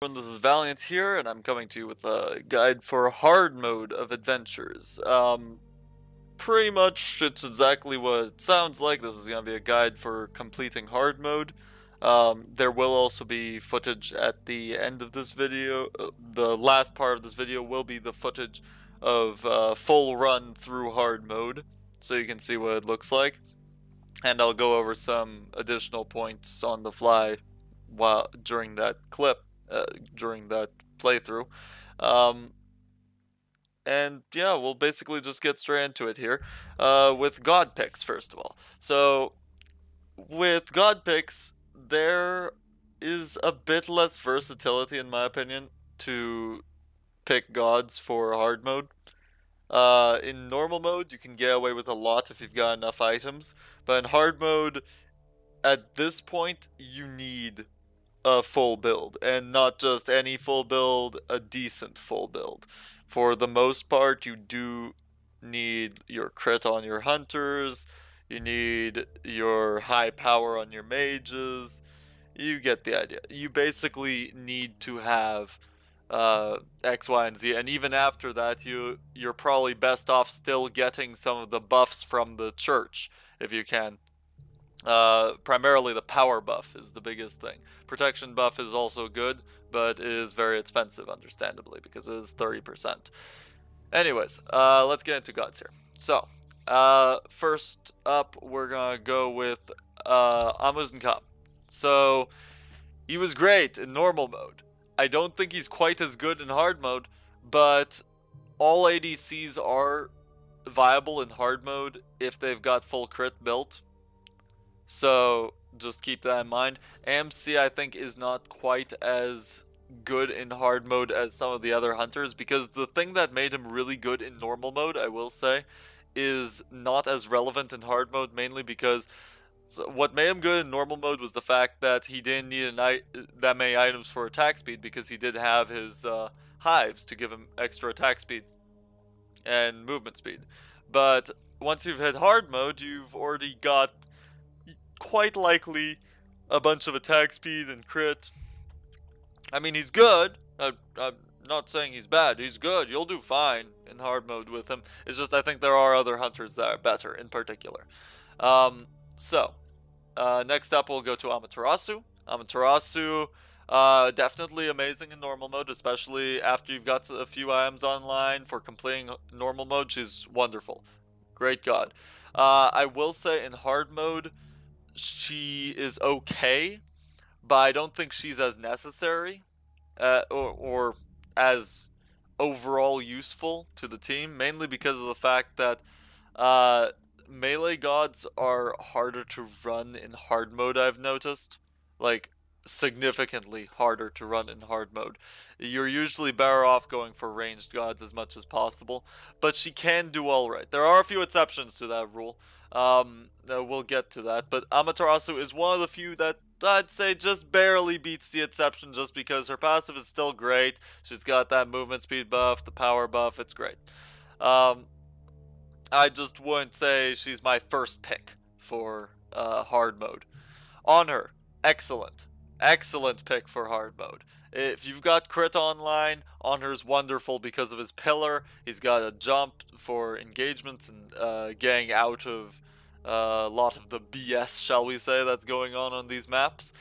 everyone, this is Valiance here, and I'm coming to you with a guide for hard mode of adventures. Pretty much, it's exactly what it sounds like. This is going to be a guide for completing hard mode. There will also be footage at the end of this video. The last part of this video will be the footage of full run through hard mode, so you can see what it looks like. And I'll go over some additional points on the fly during that clip. During that playthrough. And yeah, we'll basically just get straight into it here with God picks, first of all. So, with God picks, there is a bit less versatility, in my opinion, to pick gods for hard mode. In normal mode, you can get away with a lot if you've got enough items, but in hard mode, at this point, you need a full build, and not just any full build, a decent full build. For the most part, you do need your crit on your hunters, you need your high power on your mages, you get the idea. You basically need to have X, Y, and Z, and even after that, you're probably best off still getting some of the buffs from the church, if you can. Primarily the power buff is the biggest thing. Protection buff is also good, but it is very expensive, understandably, because it is 30%. Anyways, let's get into gods here. So, first up, we're gonna go with Amuznkam. So, he was great in normal mode. I don't think he's quite as good in hard mode, but all ADCs are viable in hard mode if they've got full crit built. So just keep that in mind. AMC, I think, is not quite as good in hard mode as some of the other hunters, because the thing that made him really good in normal mode, I will say, is not as relevant in hard mode, mainly because what made him good in normal mode was the fact that he didn't need that many items for attack speed, because he did have his hives to give him extra attack speed and movement speed. But once you've hit hard mode, you've already got quite likely a bunch of attack speed and crit. I mean, he's good. I'm not saying he's bad. He's good. You'll do fine in hard mode with him. It's just I think there are other hunters that are better in particular. Next up we'll go to Amaterasu. Amaterasu, definitely amazing in normal mode, especially after you've got a few items online for completing normal mode. She's wonderful. Great god. I will say in hard mode, she is okay, but I don't think she's as necessary or as overall useful to the team, mainly because of the fact that melee gods are harder to run in hard mode, I've noticed. Like, significantly harder to run in hard mode. You're usually better off going for ranged gods as much as possible, but she can do alright. There are a few exceptions to that rule. We'll get to that, but Amaterasu is one of the few that I'd say just barely beats the exception, just because her passive is still great. She's got that movement speed buff, the power buff, it's great. I just wouldn't say she's my first pick for hard mode. On her, excellent. Excellent pick for hard mode. If you've got crit online, Honor's wonderful because of his pillar. He's got a jump for engagements and getting out of a lot of the BS, shall we say, that's going on these maps.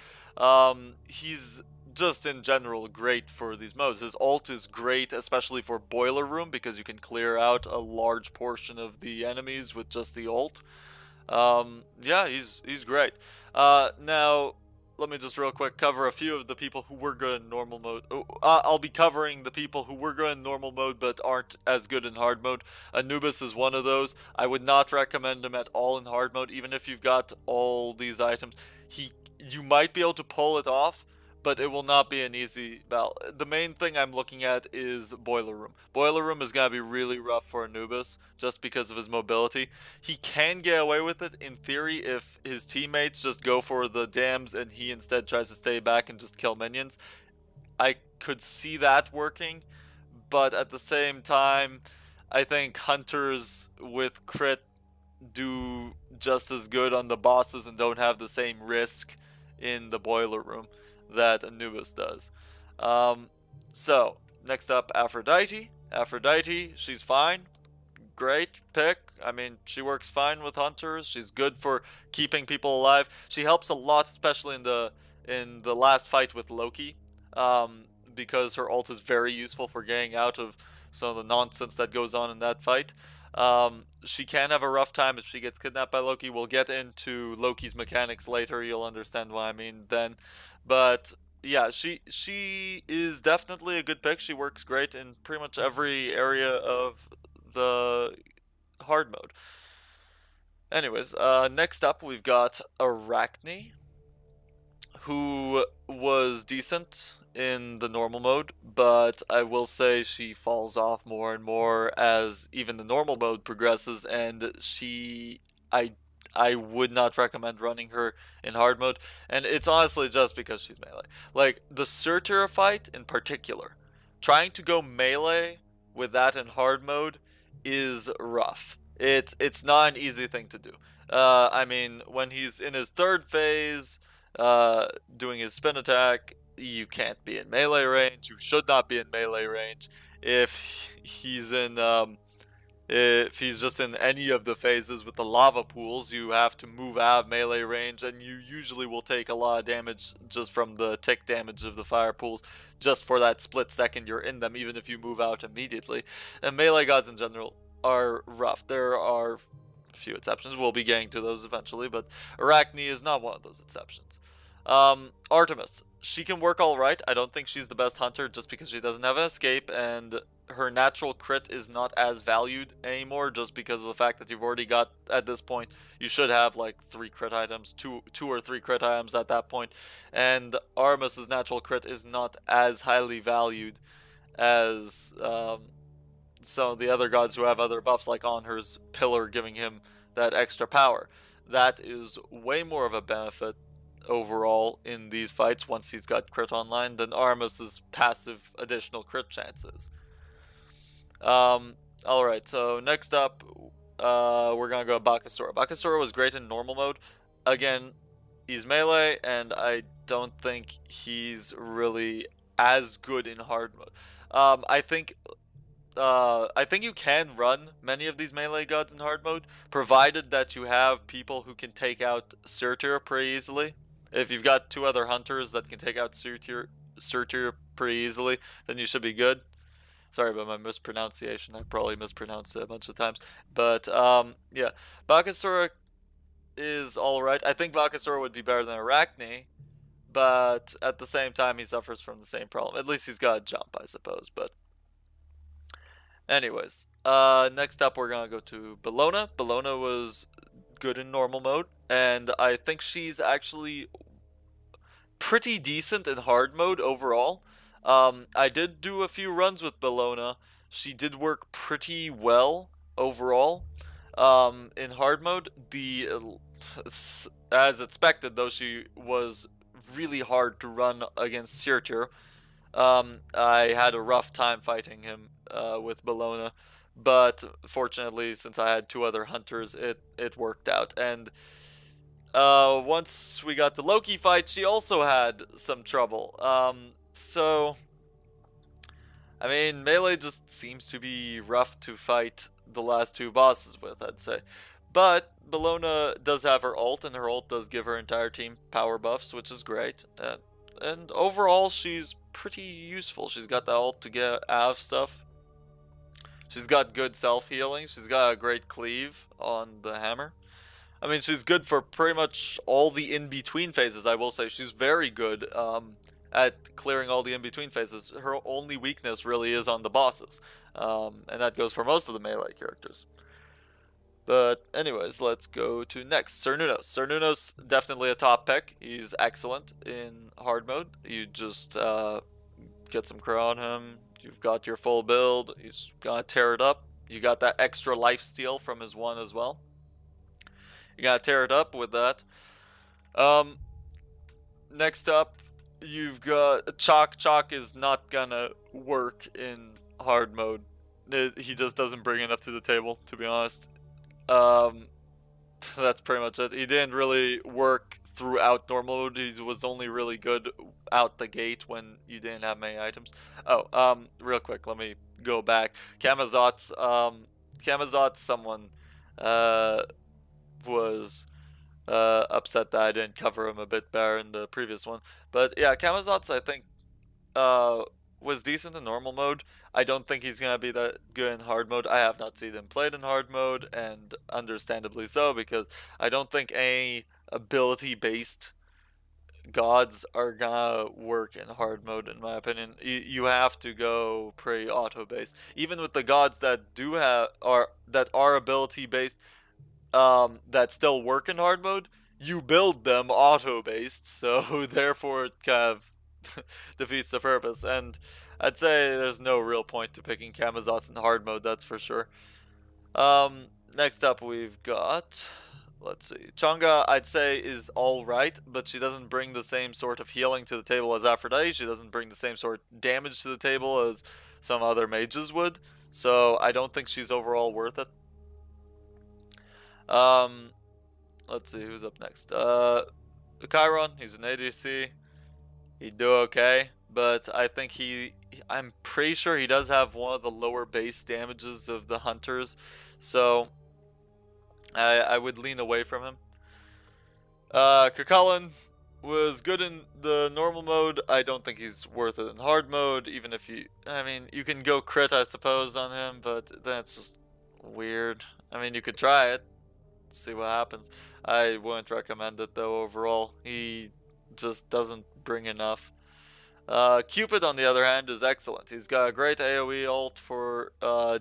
He's just in general great for these modes. His ult is great, especially for Boiler Room, because you can clear out a large portion of the enemies with just the ult. Yeah, he's great. Now, let me just real quick cover a few of the people who were good in normal mode. I'll be covering the people who were good in normal mode but aren't as good in hard mode. Anubis is one of those. I would not recommend him at all in hard mode, even if you've got all these items. You might be able to pull it off, but it will not be an easy battle. The main thing I'm looking at is Boiler Room. Boiler Room is going to be really rough for Anubis, just because of his mobility. He can get away with it, in theory, if his teammates just go for the dams and he instead tries to stay back and just kill minions. I could see that working, but at the same time, I think hunters with crit do just as good on the bosses and don't have the same risk in the Boiler Room that Anubis does. So, next up, Aphrodite. Aphrodite, she's fine. Great pick. I mean, she works fine with hunters. She's good for keeping people alive. She helps a lot, especially in the last fight with Loki, because her ult is very useful for getting out of some of the nonsense that goes on in that fight. She can have a rough time if she gets kidnapped by Loki. We'll get into Loki's mechanics later. You'll understand what I mean then. But yeah, she is definitely a good pick. She works great in pretty much every area of the hard mode. Anyways, next up we've got Arachne, who was decent in the normal mode, but I will say she falls off more and more as even the normal mode progresses, and I would not recommend running her in hard mode, and it's honestly just because she's melee. Like, the Surtr fight in particular, trying to go melee with that in hard mode is rough. It's not an easy thing to do. I mean, when he's in his third phase, doing his spin attack, you can't be in melee range. You should not be in melee range. If he's just in any of the phases with the lava pools, you have to move out of melee range, and you usually will take a lot of damage just from the tick damage of the fire pools, just for that split second you're in them, even if you move out immediately. And melee gods in general are rough. There are few exceptions. We'll be getting to those eventually, but Arachne is not one of those exceptions. Artemis, she can work alright. I don't think she's the best hunter just because she doesn't have an escape, and her natural crit is not as valued anymore just because of the fact that you've already got, at this point, you should have like 3 crit items, two or three crit items at that point, and Artemis's natural crit is not as highly valued as some of the other gods who have other buffs, like Onher's Pillar giving him that extra power. That is way more of a benefit overall in these fights once he's got crit online than Artemis's passive additional crit chances. Alright, so next up, we're gonna go Bakasura. Bakasura was great in normal mode. Again, he's melee, and I don't think he's really as good in hard mode. I think you can run many of these melee gods in hard mode, provided that you have people who can take out Surtr pretty easily. If you've got 2 other hunters that can take out Surtr pretty easily, then you should be good. Sorry about my mispronunciation. I probably mispronounced it a bunch of times. But, yeah. Bakasura is alright. I think Bakasura would be better than Arachne, but at the same time, he suffers from the same problem. At least he's got a jump, I suppose, but... Anyways, next up we're gonna go to Bellona. Bellona was good in normal mode, and I think she's actually pretty decent in hard mode overall. I did do a few runs with Bellona. She did work pretty well overall. In hard mode, as expected though, she was really hard to run against Surtr. I had a rough time fighting him with Bellona, but fortunately, since I had 2 other hunters, it worked out. And once we got to Loki fight, she also had some trouble. So, I mean, melee just seems to be rough to fight the last 2 bosses with, I'd say. But Bellona does have her ult, and her ult does give her entire team power buffs, which is great. And overall, she's pretty useful. She's got the ult to get out of stuff. She's got good self-healing. She's got a great cleave on the hammer. I mean, she's good for pretty much all the in-between phases, I will say. She's very good at clearing all the in-between phases. Her only weakness really is on the bosses. And that goes for most of the melee characters. But anyways, let's go to next. Cernunnos. Cernunnos, definitely a top pick. He's excellent in hard mode. You just get some crit on him. You've got your full build. He's gonna tear it up. You got that extra lifesteal from his 1 as well. You gotta tear it up with that. Next up, you've got Chalk. Chalk is not gonna work in hard mode. He just doesn't bring enough to the table, to be honest. That's pretty much it. He didn't really work throughout normal mode. He was only really good out the gate when you didn't have many items. Oh, real quick, let me go back. Camazot's someone was upset that I didn't cover him a bit better in the previous one. But yeah, Camazot's, I think, was decent in normal mode. I don't think he's gonna be that good in hard mode. I have not seen him played in hard mode, and understandably so, because I don't think any ability-based gods are gonna work in hard mode, in my opinion. You have to go pretty auto-based. Even with the gods that do have that are ability-based, that still work in hard mode, you build them auto-based, so therefore it kind of defeats the purpose. And I'd say there's no real point to picking Camazots in hard mode, that's for sure. Next up we've got, let's see, Chang'e I'd say is alright, but she doesn't bring the same sort of healing to the table as Aphrodite. She doesn't bring the same sort of damage to the table as some other mages would, so I don't think she's overall worth it. Let's see who's up next. Chiron, he's an ADC. He'd do okay, but I think I'm pretty sure he does have one of the lower base damages of the hunters, so I would lean away from him. Kukulkan was good in the normal mode. I don't think he's worth it in hard mode, even if I mean, you can go crit, I suppose, on him, but that's just weird. I mean, you could try it, see what happens. I wouldn't recommend it, though, overall. He just doesn't bring enough. Cupid, on the other hand, is excellent. He's got a great AoE ult for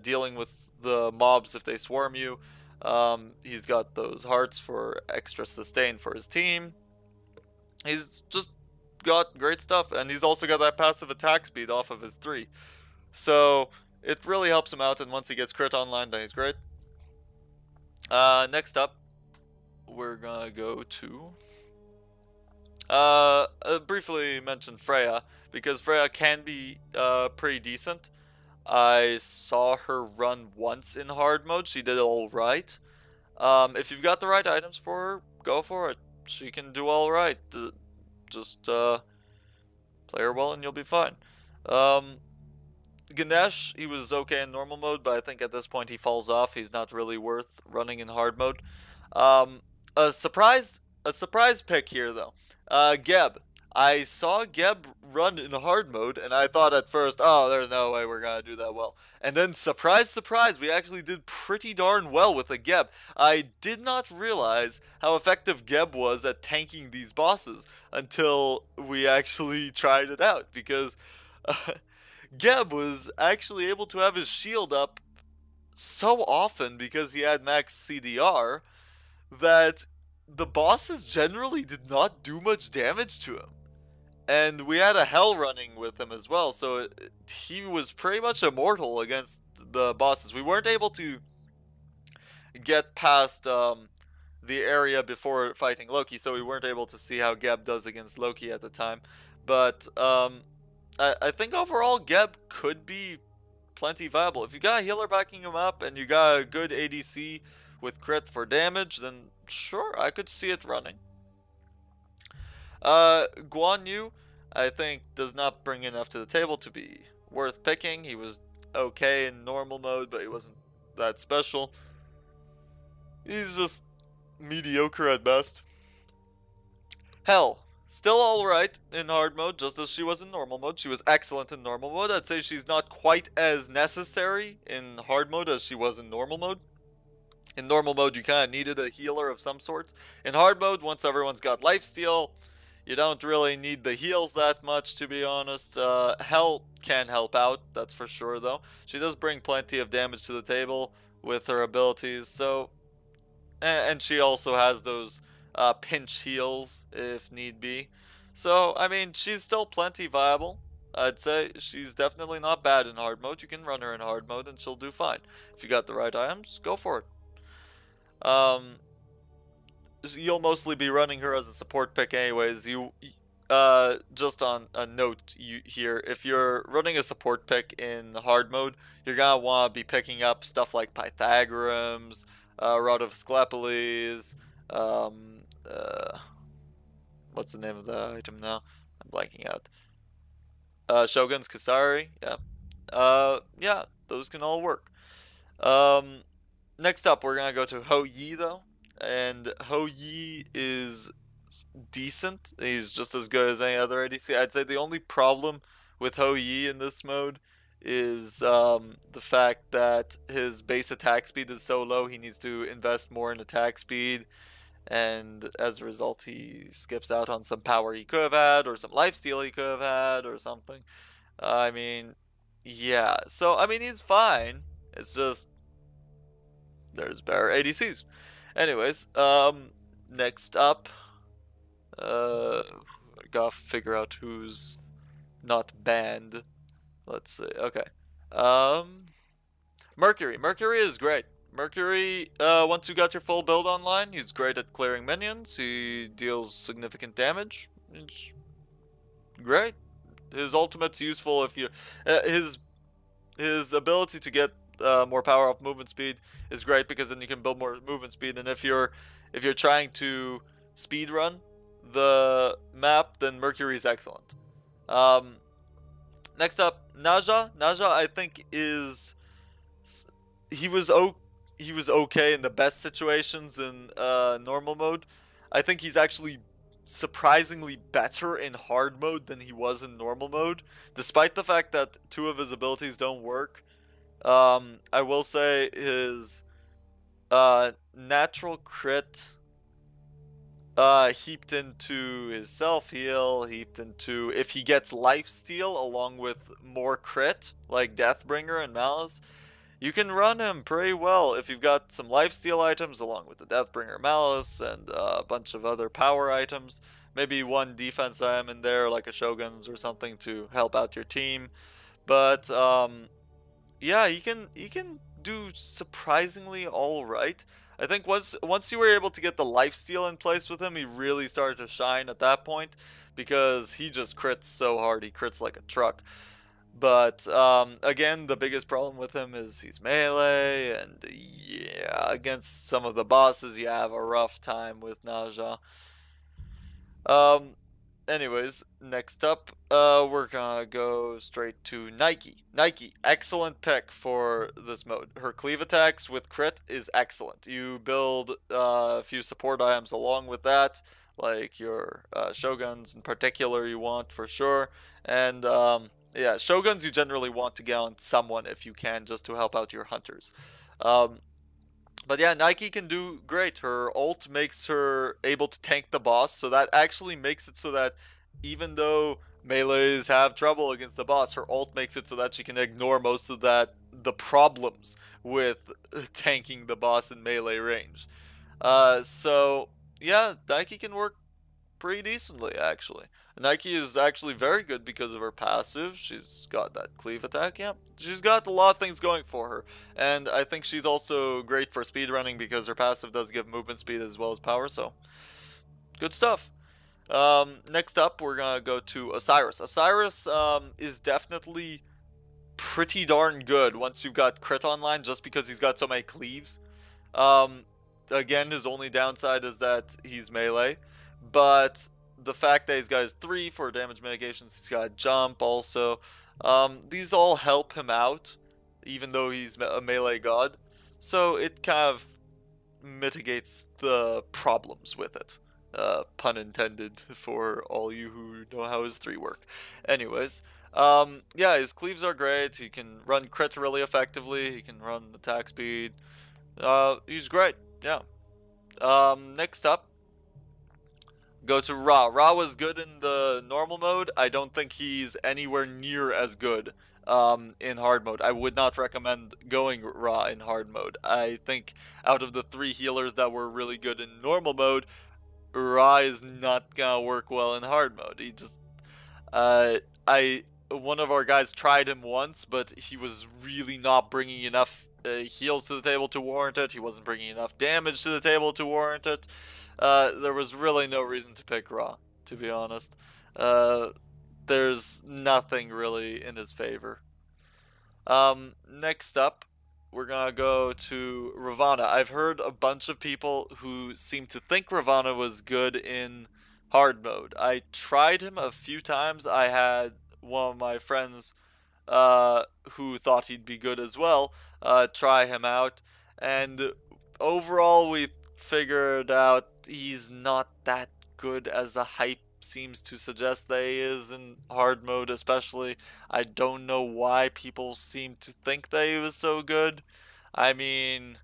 dealing with the mobs if they swarm you. He's got those hearts for extra sustain for his team. He's just got great stuff, and he's also got that passive attack speed off of his 3. So it really helps him out, and once he gets crit online, then he's great. Next up, we're gonna go to briefly mention Freya, because Freya can be pretty decent. I saw her run once in hard mode. She did alright. If you've got the right items for her, go for it. She can do alright. Just play her well and you'll be fine. Ganesh, he was okay in normal mode, but I think at this point he falls off. He's not really worth running in hard mode. A surprise pick here, though. Geb. I saw Geb run in hard mode, and I thought at first, oh, there's no way we're gonna do that well. And then, surprise, surprise, we actually did pretty darn well with the Geb. I did not realize how effective Geb was at tanking these bosses until we actually tried it out, because Geb was actually able to have his shield up so often because he had max CDR that the bosses generally did not do much damage to him. And we had a hell running with him as well, so he was pretty much immortal against the bosses. We weren't able to get past the area before fighting Loki, so we weren't able to see how Geb does against Loki at the time. But I think overall Geb could be plenty viable. If you got a healer backing him up and you got a good ADC with crit for damage, then sure, I could see it running. Guan Yu, I think, does not bring enough to the table to be worth picking. He was okay in normal mode, but he wasn't that special. He's just mediocre at best. Hell, still alright in hard mode, just as she was in normal mode. She was excellent in normal mode. I'd say she's not quite as necessary in hard mode as she was in normal mode. In normal mode, you kind of needed a healer of some sort. In hard mode, once everyone's got lifesteal, you don't really need the heals that much, to be honest. Hell can help out, that's for sure, though. She does bring plenty of damage to the table with her abilities, so... And she also has those pinch heals, if need be. So, I mean, she's still plenty viable. I'd say she's definitely not bad in hard mode. You can run her in hard mode and she'll do fine. If you got the right items, go for it. You'll mostly be running her as a support pick anyways. Just on a note here, if you're running a support pick in hard mode, you're gonna want to be picking up stuff like Pythagorums, Rod of Asclepius, what's the name of the item now? I'm blanking out. Shogun's Kasari, yeah. Yeah, those can all work. Um, Next up, we're gonna go to Ho Yi though, and Ho Yi is decent. He's just as good as any other ADC. I'd say the only problem with Ho Yi in this mode is the fact that his base attack speed is so low. He needs to invest more in attack speed, and as a result, he skips out on some power he could have had, or some lifesteal he could have had, or something. I mean, yeah. So I mean, he's fine. It's just there's better ADCs. Anyways, next up, I gotta figure out who's not banned. Let's see. Okay. Um, Mercury. Mercury is great. Mercury, once you got your full build online, he's great at clearing minions. He deals significant damage. It's great. His ultimate's useful if you, his ability to get more power off movement speed is great because then you can build more movement speed. And if you're trying to speed run the map, then Mercury is excellent. Next up, Naja. Naja, I think he was he was okay in the best situations in normal mode. I think he's actually surprisingly better in hard mode than he was in normal mode, despite the fact that two of his abilities don't work. I will say his natural crit heaped into his self-heal, heaped into if he gets lifesteal along with more crit, like Deathbringer and Malice, you can run him pretty well if you've got some lifesteal items along with the Deathbringer Malice and a bunch of other power items. Maybe one defense item in there, like a Shogun's or something, to help out your team. But yeah, he can do surprisingly all right. I think once you were able to get the lifesteal in place with him, he really started to shine at that point because he just crits so hard. He crits like a truck. But again, the biggest problem with him is he's melee, and yeah, against some of the bosses, you have a rough time with Naja. Um, Anyways, next up, we're gonna go straight to Nike. Nike, excellent pick for this mode. Her cleave attacks with crit is excellent. You build a few support items along with that, like your Shoguns in particular you want for sure. And yeah, Shoguns you generally want to get on someone if you can, just to help out your hunters. Um, but yeah, Nike can do great. Her ult makes her able to tank the boss, so that actually makes it so that even though melees have trouble against the boss, her ult makes it so that she can ignore most of the problems with tanking the boss in melee range. So yeah, Nike can work pretty decently actually. Nike is actually very good because of her passive. She's got that cleave attack, yeah. She's got a lot of things going for her. And I think she's also great for speedrunning because her passive does give movement speed as well as power, so good stuff. Next up, we're gonna go to Osiris. Osiris is definitely pretty darn good once you've got crit online just because he's got so many cleaves. Um, Again, his only downside is that he's melee, but the fact that he's got his 3 for damage mitigations, he's got jump also, these all help him out, even though he's a melee god, so it kind of mitigates the problems with it. Pun intended for all you who know how his 3 work. Anyways, yeah, his cleaves are great, he can run crit really effectively, he can run attack speed, he's great, yeah. Next up, go to Ra. Ra was good in the normal mode. I don't think he's anywhere near as good in hard mode. I would not recommend going Ra in hard mode. I think out of the 3 healers that were really good in normal mode, Ra is not gonna work well in hard mode. He just, one of our guys tried him once, but he was really not bringing enough heals to the table to warrant it. He wasn't bringing enough damage to the table to warrant it. There was really no reason to pick Ra, to be honest. There's nothing really in his favor. Next up, we're gonna go to Ravana. I've heard a bunch of people who seem to think Ravana was good in hard mode. I tried him a few times. I had one of my friends who thought he'd be good as well try him out, and overall we figured out he's not that good as the hype seems to suggest that he is in hard mode especially. I don't know why people seem to think that he was so good. I mean,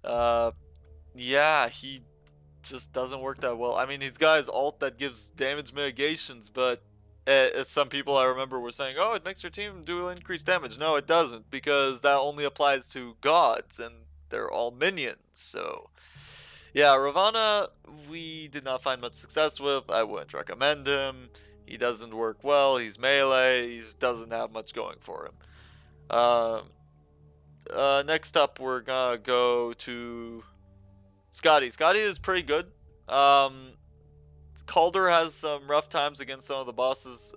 uh, yeah, he just doesn't work that well. I mean, he's got his ult that gives damage mitigations, but some people I remember were saying, oh, it makes your team do increased damage. No, it doesn't, because that only applies to gods, and they're all minions. So, yeah, Ravana, we did not find much success with. I wouldn't recommend him. He doesn't work well. He's melee. He just doesn't have much going for him. Next up, we're gonna go to Scotty. Scotty is pretty good. Calder has some rough times against some of the bosses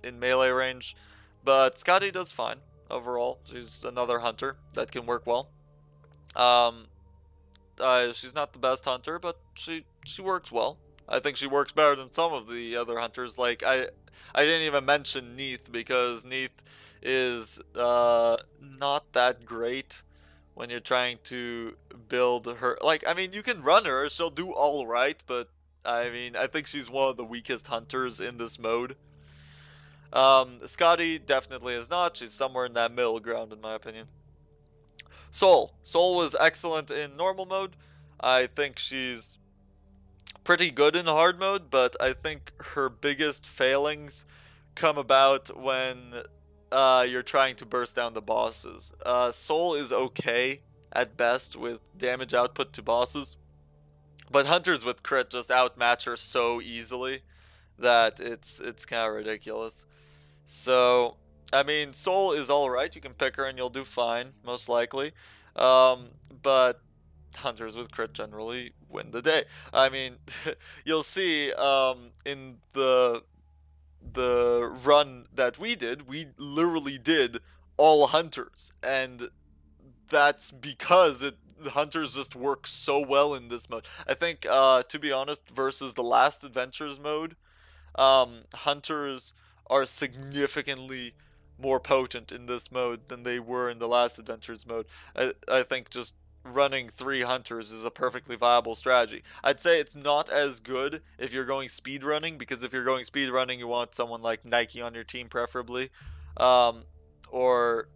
in melee range, but Scotty does fine overall. She's another hunter that can work well. She's not the best hunter, but she works well. I think she works better than some of the other hunters. Like I didn't even mention Neith, because Neith is not that great when you're trying to build her. Like, I mean, you can run her, she'll do all right, but I mean, I think she's one of the weakest hunters in this mode. Scotty definitely is not. She's somewhere in that middle ground, in my opinion. Sol was excellent in normal mode. I think she's pretty good in hard mode, but I think her biggest failings come about when you're trying to burst down the bosses. Sol is okay at best with damage output to bosses, but hunters with crit just outmatch her so easily that it's kind of ridiculous. So, I mean, Sol is alright. You can pick her and you'll do fine, most likely. But hunters with crit generally win the day. I mean, you'll see in the run that we did, we literally did all hunters, and that's because the hunters just work so well in this mode. I think, to be honest, versus the last adventures mode, hunters are significantly more potent in this mode than they were in the last adventures mode. I think just running 3 hunters is a perfectly viable strategy. I'd say it's not as good if you're going speed running, because if you're going speed running, you want someone like Nike on your team preferably, or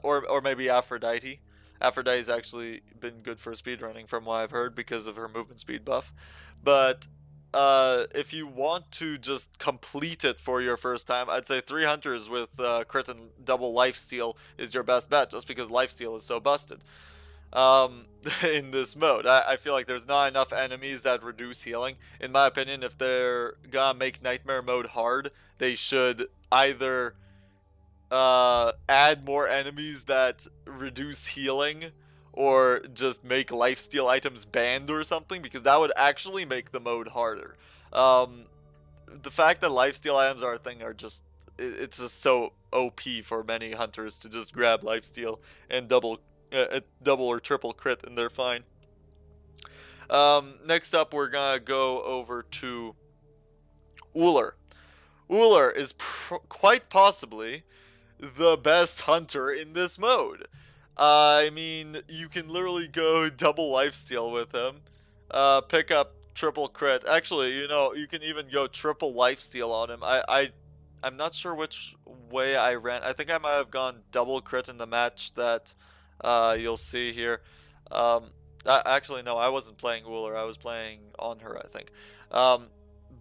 or maybe Aphrodite. Aphrodite's actually been good for speedrunning from what I've heard because of her movement speed buff. But if you want to just complete it for your first time, I'd say 3 hunters with crit and double lifesteal is your best bet, just because lifesteal is so busted in this mode. I feel like there's not enough enemies that reduce healing. In my opinion, if they're gonna make nightmare mode hard, they should either add more enemies that reduce healing, or just make lifesteal items banned or something, because that would actually make the mode harder. The fact that lifesteal items are a thing are just, it's just so OP for many hunters to just grab lifesteal and double or triple crit, and they're fine. Next up, we're gonna go over to Ullr. Ullr is quite possibly the best hunter in this mode. I mean, you can literally go double lifesteal with him, pick up triple crit. Actually, you know, you can even go triple lifesteal on him. I'm not sure which way I ran. I think I might have gone double crit in the match that you'll see here. Actually, no, I wasn't playing Ullr. I was playing on her, I think.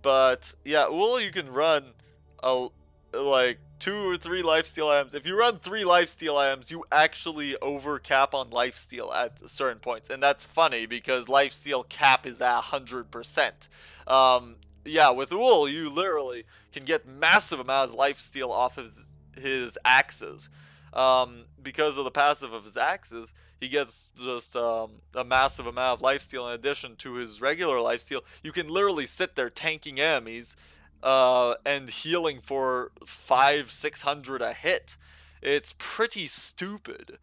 But yeah, Ullr, you can run like 2 or 3 lifesteal items. If you run 3 lifesteal items, you actually overcap on lifesteal at certain points, and that's funny because lifesteal cap is at 100%. Yeah, with Ullr, you literally can get massive amounts of lifesteal off of his axes. Because of the passive of his axes, he gets just a massive amount of lifesteal in addition to his regular lifesteal. You can literally sit there tanking enemies and healing for 500-600 a hit. It's pretty stupid.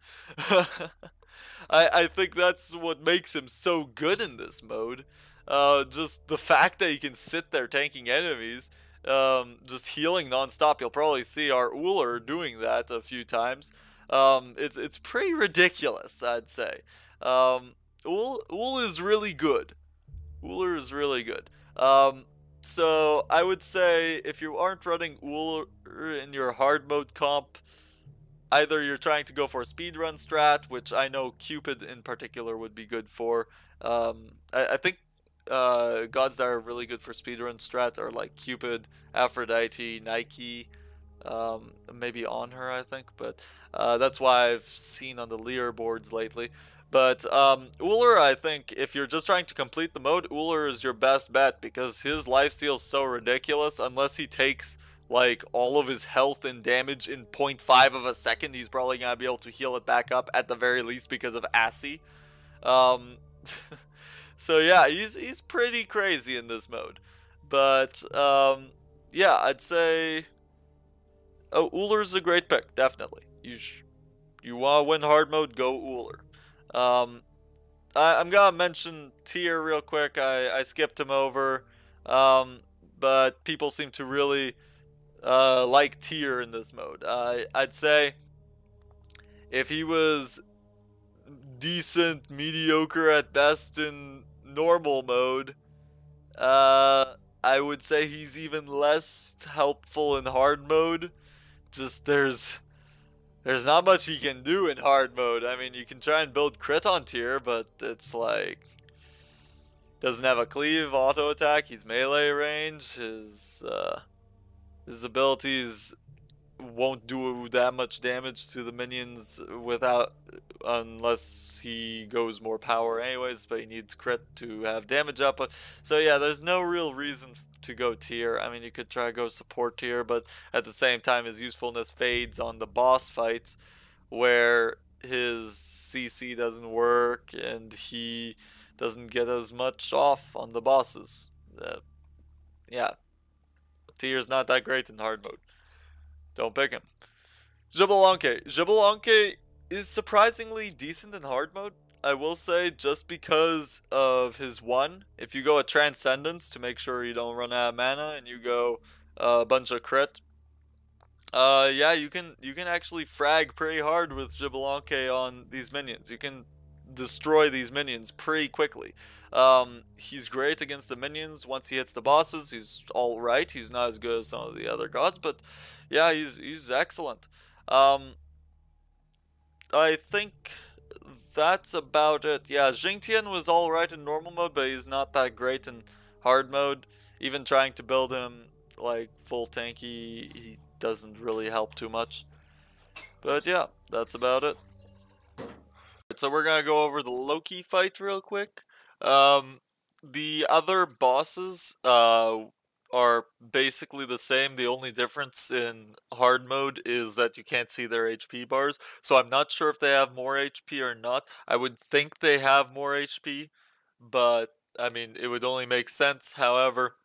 I think that's what makes him so good in this mode. Just the fact that he can sit there tanking enemies, just healing non-stop. You'll probably see our Uller doing that a few times. It's pretty ridiculous, I'd say. Um, Ul is really good. Uller is really good. So I would say if you aren't running Uller in your hard mode comp, either you're trying to go for a speedrun strat, which I know Cupid in particular would be good for. I think gods that are really good for speedrun strat are like Cupid, Aphrodite, Nike, maybe on her, I think, but that's why I've seen on the leaderboards lately. But Uller, I think if you're just trying to complete the mode, Uller is your best bet because his lifesteal is so ridiculous. Unless he takes like all of his health and damage in 0.5 of a second, he's probably gonna be able to heal it back up at the very least because of Assy. Um, so yeah, he's pretty crazy in this mode. But yeah, I'd say Uller's a great pick, definitely. You want to win hard mode, go Uller. Um, I'm gonna mention Tyr real quick. I skipped him over, but people seem to really like Tyr in this mode. I'd say if he was decent, mediocre at best in normal mode, I would say he's even less helpful in hard mode. Just there's not much he can do in hard mode. I mean, you can try and build crit on Tyr, but it's like doesn't have a cleave, auto attack. He's melee range. His abilities won't do that much damage to the minions without unless he goes more power anyways, but he needs crit to have damage up. So yeah, there's no real reason to go Tyr. I mean, you could try to go support Tyr, but at the same time his usefulness fades on the boss fights where his CC doesn't work and he doesn't get as much off on the bosses. Yeah, Tyr's not that great in hard mode. Don't pick him. Xbalanque. Xbalanque is surprisingly decent in hard mode. I will say, just because of his one. If you go a Transcendence to make sure you don't run out of mana, and you go a bunch of crit, yeah, you can actually frag pretty hard with Xbalanque on these minions. You can destroy these minions pretty quickly. He's great against the minions. Once he hits the bosses, he's all right. He's not as good as some of the other gods, but yeah, he's excellent. Um, I think that's about it. Yeah, Jingtian was all right in normal mode, but he's not that great in hard mode. Even trying to build him like full tanky, he doesn't really help too much. But yeah, that's about it. So we're gonna go over the Loki fight real quick. The other bosses are basically the same. The only difference in hard mode is that you can't see their HP bars. So I'm not sure if they have more HP or not. I would think they have more HP, but I mean it would only make sense. However,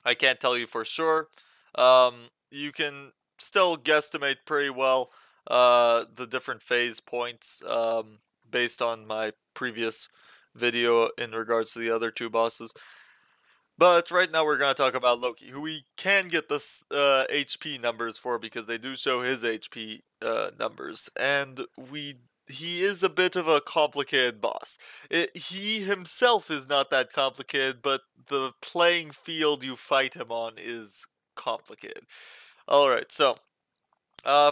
I can't tell you for sure. You can still guesstimate pretty well the different phase points based on my previous video in regards to the other two bosses. But right now we're going to talk about Loki, who we can get the HP numbers for because they do show his HP numbers. And he is a bit of a complicated boss. He himself is not that complicated, but the playing field you fight him on is complicated. Alright, so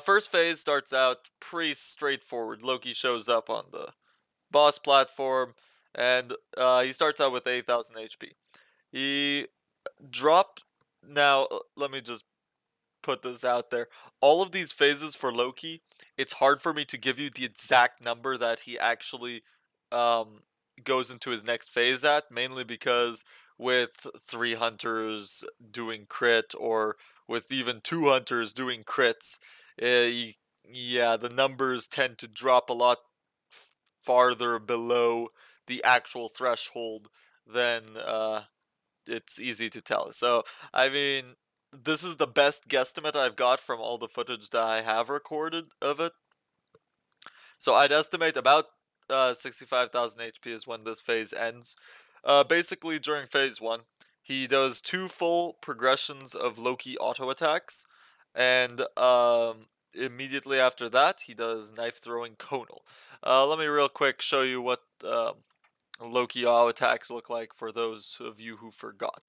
first phase starts out pretty straightforward. Loki shows up on the boss platform, and he starts out with 8,000 HP. He dropped. Now, let me just put this out there. All of these phases for Loki, it's hard for me to give you the exact number that he actually goes into his next phase at, mainly because with 3 hunters doing crit or with even 2 hunters doing crits, yeah, the numbers tend to drop a lot farther below the actual threshold than it's easy to tell. So, I mean, this is the best guesstimate I've got from all the footage that I have recorded of it. So I'd estimate about 65,000 HP is when this phase ends. Basically, during phase 1, he does 2 full progressions of Loki auto attacks, and immediately after that, he does knife throwing conal. Let me real quick show you what Loki auto attacks look like for those of you who forgot.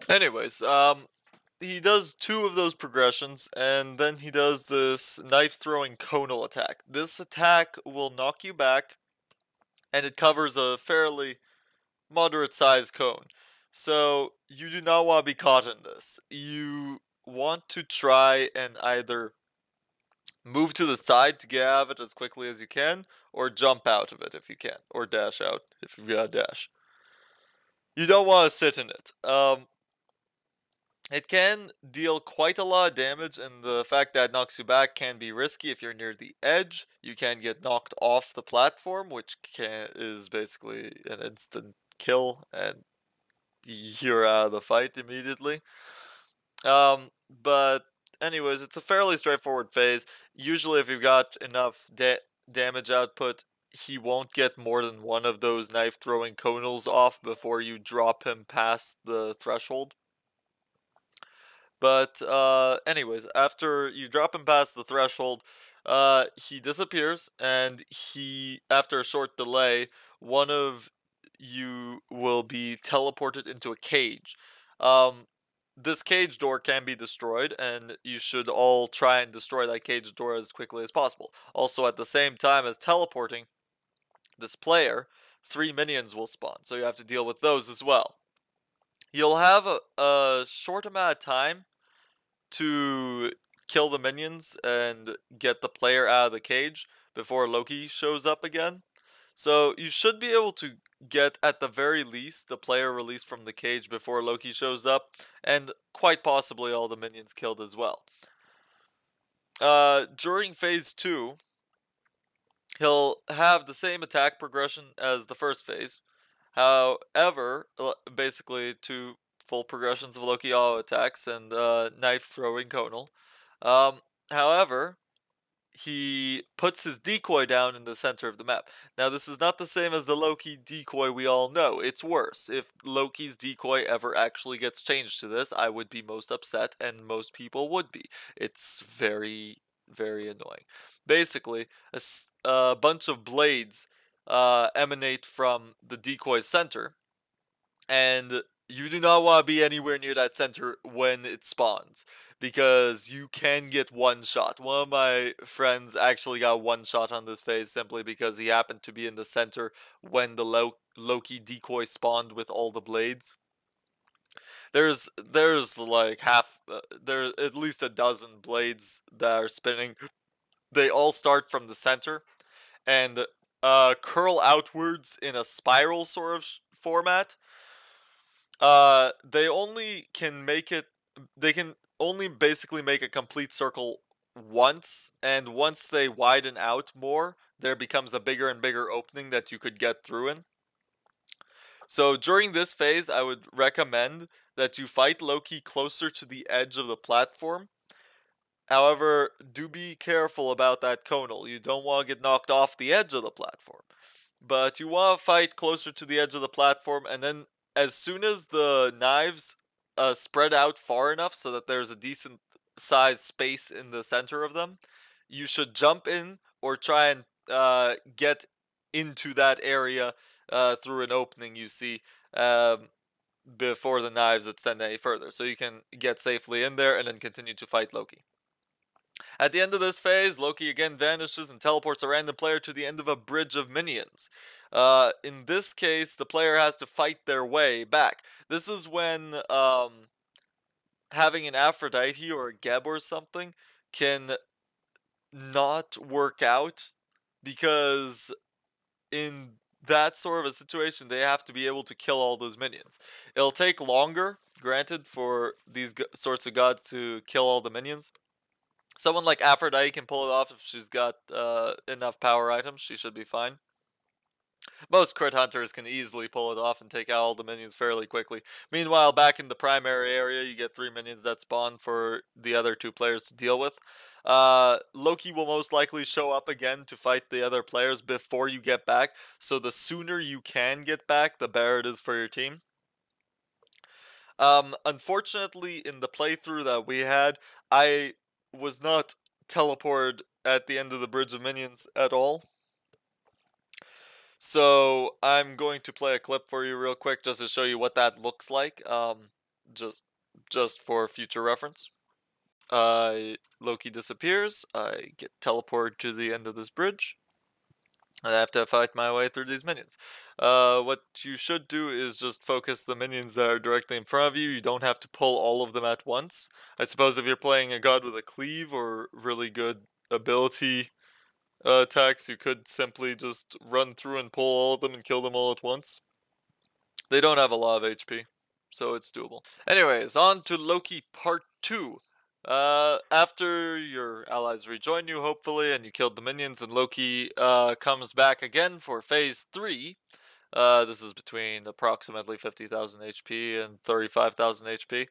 Anyways, he does 2 of those progressions, and then he does this knife-throwing conal attack. This attack will knock you back, and it covers a fairly moderate-sized cone. So, you do not want to be caught in this. You want to try and either move to the side to get out of it as quickly as you can, or jump out of it if you can, or dash out if you've got a dash. You don't want to sit in it. It can deal quite a lot of damage, and the fact that it knocks you back can be risky if you're near the edge. You can get knocked off the platform, which is basically an instant kill, and you're out of the fight immediately. But anyways, it's a fairly straightforward phase. Usually if you've got enough damage output, he won't get more than one of those knife-throwing conals off before you drop him past the threshold. But anyways, after you drop him past the threshold, he disappears, and after a short delay, one of you will be teleported into a cage. This cage door can be destroyed, and you should all try and destroy that cage door as quickly as possible. Also, at the same time as teleporting this player, 3 minions will spawn, so you have to deal with those as well. You'll have a short amount of time to kill the minions and get the player out of the cage before Loki shows up again. So you should be able to get, at the very least, the player released from the cage before Loki shows up, and quite possibly all the minions killed as well. During phase 2, he'll have the same attack progression as the first phase. However, basically 2 full progressions of Loki auto attacks and knife throwing conal. However, he puts his decoy down in the center of the map. Now, this is not the same as the Loki decoy we all know. It's worse. If Loki's decoy ever actually gets changed to this, I would be most upset, and most people would be. It's very, very annoying. Basically, a bunch of blades emanate from the decoy's center, and you do not want to be anywhere near that center when it spawns, because you can get one shot. One of my friends actually got one shot on this phase simply because he happened to be in the center when the Loki decoy spawned with all the blades. There's like there's at least a dozen blades that are spinning. They all start from the center and curl outwards in a spiral sort of format. They only can make it. They can only basically make a complete circle once, and once they widen out more, there becomes a bigger and bigger opening that you could get through in. So during this phase, I would recommend that you fight Loki closer to the edge of the platform. However, do be careful about that conal. You don't want to get knocked off the edge of the platform. But you want to fight closer to the edge of the platform, and then as soon as the knives spread out far enough so that there's a decent sized space in the center of them, you should jump in or try and get into that area through an opening you see before the knives extend any further. So you can get safely in there and then continue to fight Loki. At the end of this phase, Loki again vanishes and teleports a random player to the end of a bridge of minions. In this case, the player has to fight their way back. This is when having an Aphrodite or a Geb or something can not work out, because in that sort of a situation, they have to be able to kill all those minions. It'll take longer, granted, for these sorts of gods to kill all the minions. Someone like Aphrodite can pull it off if she's got enough power items. She should be fine. Most crit hunters can easily pull it off and take out all the minions fairly quickly. Meanwhile, back in the primary area, you get 3 minions that spawn for the other 2 players to deal with. Loki will most likely show up again to fight the other players before you get back, so the sooner you can get back, the better it is for your team. Unfortunately, in the playthrough that we had, I was not teleported at the end of the bridge of minions at all. So I'm going to play a clip for you real quick just to show you what that looks like. Just just for future reference. Loki disappears. I get teleported to the end of this bridge. I have to fight my way through these minions. What you should do is just focus the minions that are directly in front of you. You don't have to pull all of them at once. I suppose if you're playing a god with a cleave or really good ability attacks, you could simply just run through and pull all of them and kill them all at once. They don't have a lot of HP, so it's doable. Anyways, on to Loki Part 2. After your allies rejoin you, hopefully, and you killed the minions, and Loki comes back again for Phase 3. This is between approximately 50,000 HP and 35,000 HP.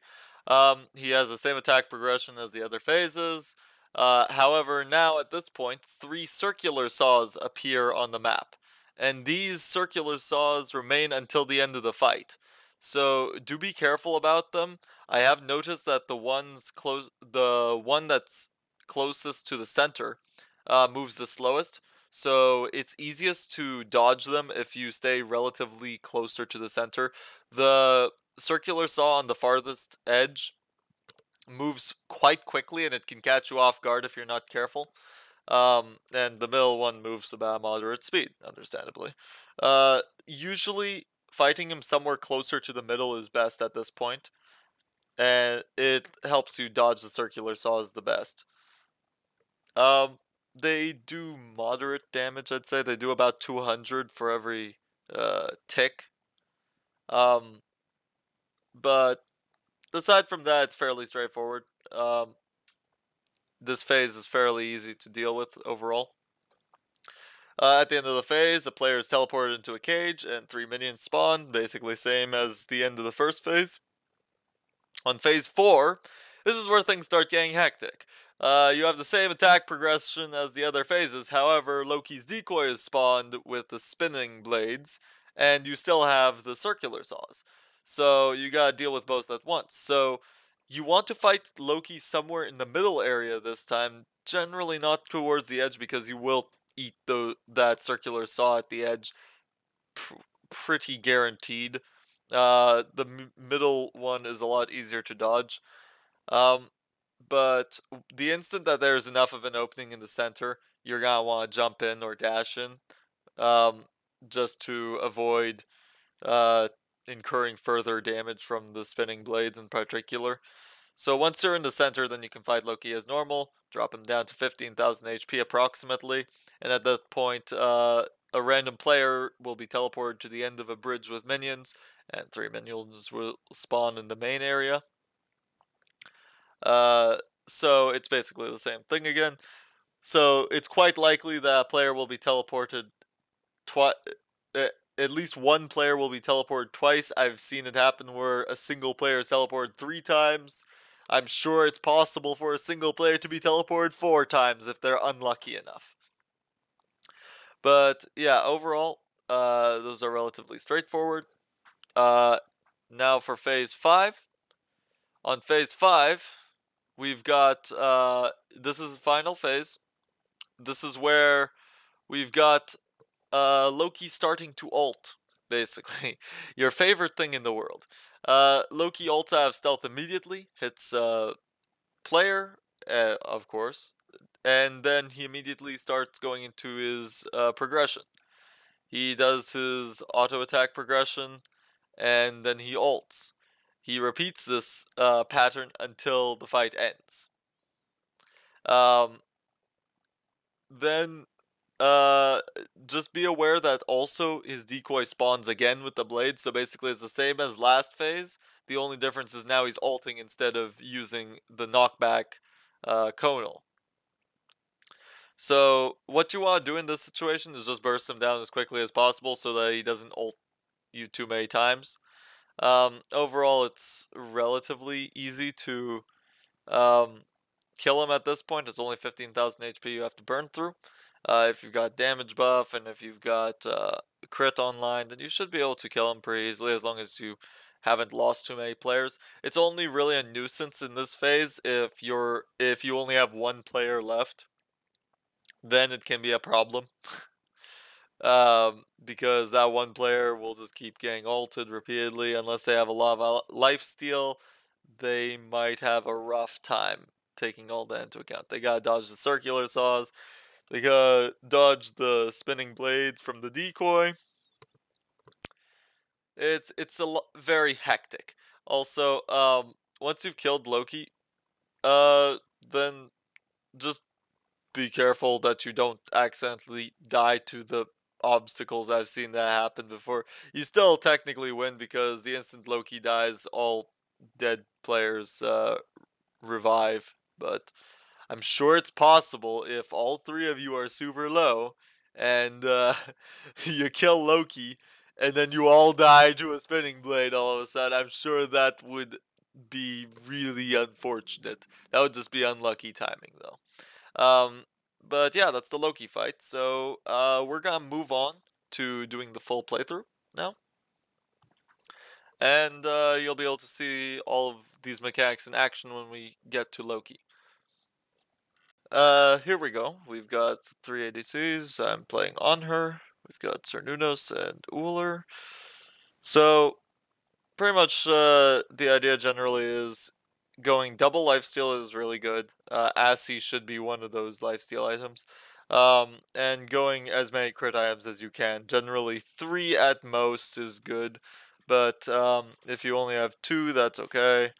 He has the same attack progression as the other phases. However, now at this point, 3 circular saws appear on the map. And these circular saws remain until the end of the fight. So do be careful about them. I have noticed that the one that's closest to the center moves the slowest. So it's easiest to dodge them if you stay relatively closer to the center. The circular saw on the farthest edge moves quite quickly and it can catch you off guard if you're not careful. And the middle one moves about moderate speed, understandably. Usually fighting him somewhere closer to the middle is best at this point, and it helps you dodge the circular saws the best. They do moderate damage, I'd say. They do about 200 for every tick. But aside from that, it's fairly straightforward. This phase is fairly easy to deal with overall. At the end of the phase, the player is teleported into a cage and 3 minions spawn, basically same as the end of the first phase. On Phase 4, this is where things start getting hectic. You have the same attack progression as the other phases, however, Loki's decoy is spawned with the spinning blades, and you still have the circular saws. So you gotta deal with both at once. So you want to fight Loki somewhere in the middle area this time, generally not towards the edge because you will eat that circular saw at the edge, pretty guaranteed. The middle one is a lot easier to dodge. But the instant that there's enough of an opening in the center, you're gonna want to jump in or dash in, just to avoid incurring further damage from the spinning blades in particular. So once you're in the center, then you can fight Loki as normal, drop him down to 15,000 HP approximately, and at that point, a random player will be teleported to the end of a bridge with minions, and 3 minions will spawn in the main area. So it's basically the same thing again. So it's quite likely that a player will be teleported twice. At least one player will be teleported twice. I've seen it happen where a single player is teleported 3 times. I'm sure it's possible for a single player to be teleported 4 times if they're unlucky enough. But yeah, overall, those are relatively straightforward. Now for Phase 5. On Phase 5, we've got, this is the final phase. This is where we've got Loki starting to ult, basically. Your favorite thing in the world. Loki ults out of stealth immediately, hits player, of course, and then he immediately starts going into his progression. He does his auto attack progression, and then he ults. He repeats this pattern until the fight ends. Then just be aware that also his decoy spawns again with the blade, so basically it's the same as last phase. The only difference is now he's ulting instead of using the knockback conal. So what you want to do in this situation is just burst him down as quickly as possible so that he doesn't ult you too many times. Overall, it's relatively easy to um, kill him at this point. It's only 15,000 HP you have to burn through. If you've got damage buff and if you've got crit online, then you should be able to kill him pretty easily as long as you haven't lost too many players. It's only really a nuisance in this phase if you only have one player left, then it can be a problem. Because that one player will just keep getting ulted repeatedly unless they have a lot of lifesteal. They might have a rough time taking all that into account. They gotta dodge the circular saws. They gotta dodge the spinning blades from the decoy. It's very hectic. Also, once you've killed Loki, then just be careful that you don't accidentally die to the obstacles. I've seen that happen before. You still technically win because the instant Loki dies, all dead players revive. But I'm sure it's possible if all three of you are super low and you kill Loki and then you all die to a spinning blade all of a sudden. I'm sure that would be really unfortunate. That would just be unlucky timing though. Um, but yeah, that's the Loki fight. So we're gonna move on to doing the full playthrough now. And you'll be able to see all of these mechanics in action when we get to Loki. Here we go. We've got 3 ADCs. I'm playing on her. We've got Cernunos and Uller. So pretty much the idea generally is going double lifesteal is really good. Assy should be one of those lifesteal items. And going as many crit items as you can. Generally 3 at most is good. But if you only have 2, that's okay.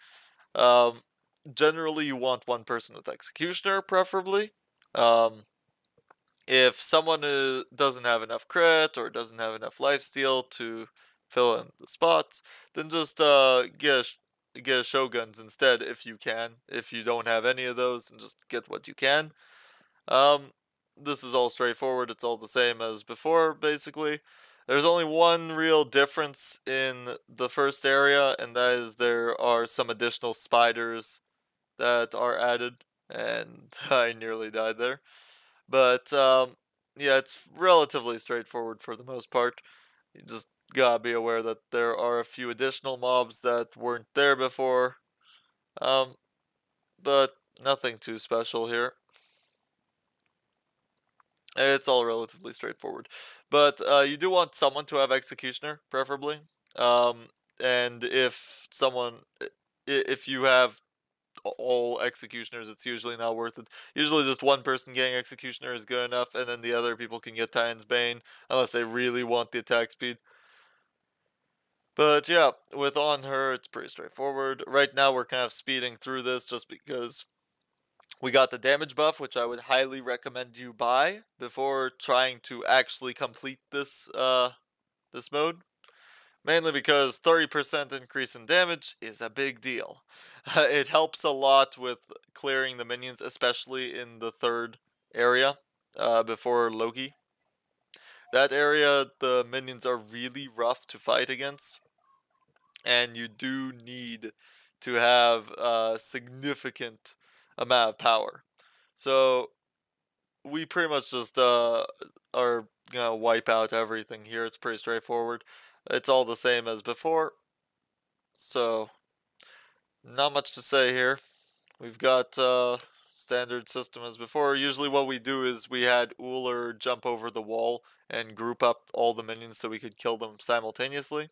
Um, generally you want one person with Executioner, preferably. Um, if someone doesn't have enough crit or doesn't have enough lifesteal to fill in the spots, then just get a Shoguns instead if you can. If you don't have any of those, then just get what you can. Um, this is all straightforward. It's all the same as before, basically. There's only one real difference in the first area, and that is there are some additional spiders that are added, and I nearly died there. But yeah, it's relatively straightforward for the most part. You just gotta be aware that there are a few additional mobs that weren't there before. Um, but nothing too special here. It's all relatively straightforward. But you do want someone to have Executioner, preferably. And if you have all Executioners, it's usually not worth it. Usually just one person getting Executioner is good enough, and then the other people can get Titan's Bane, unless they really want the attack speed. But yeah, with on her, it's pretty straightforward. Right now we're kind of speeding through this just because we got the damage buff, which I would highly recommend you buy before trying to actually complete this mode. Mainly because 30% increase in damage is a big deal. It helps a lot with clearing the minions, especially in the third area before Loki. That area, the minions are really rough to fight against, and you do need to have a significant amount of power. So we pretty much just are gonna wipe out everything here. It's pretty straightforward. It's all the same as before. So not much to say here. We've got standard system as before. Usually what we do is we had Uller jump over the wall and group up all the minions so we could kill them simultaneously.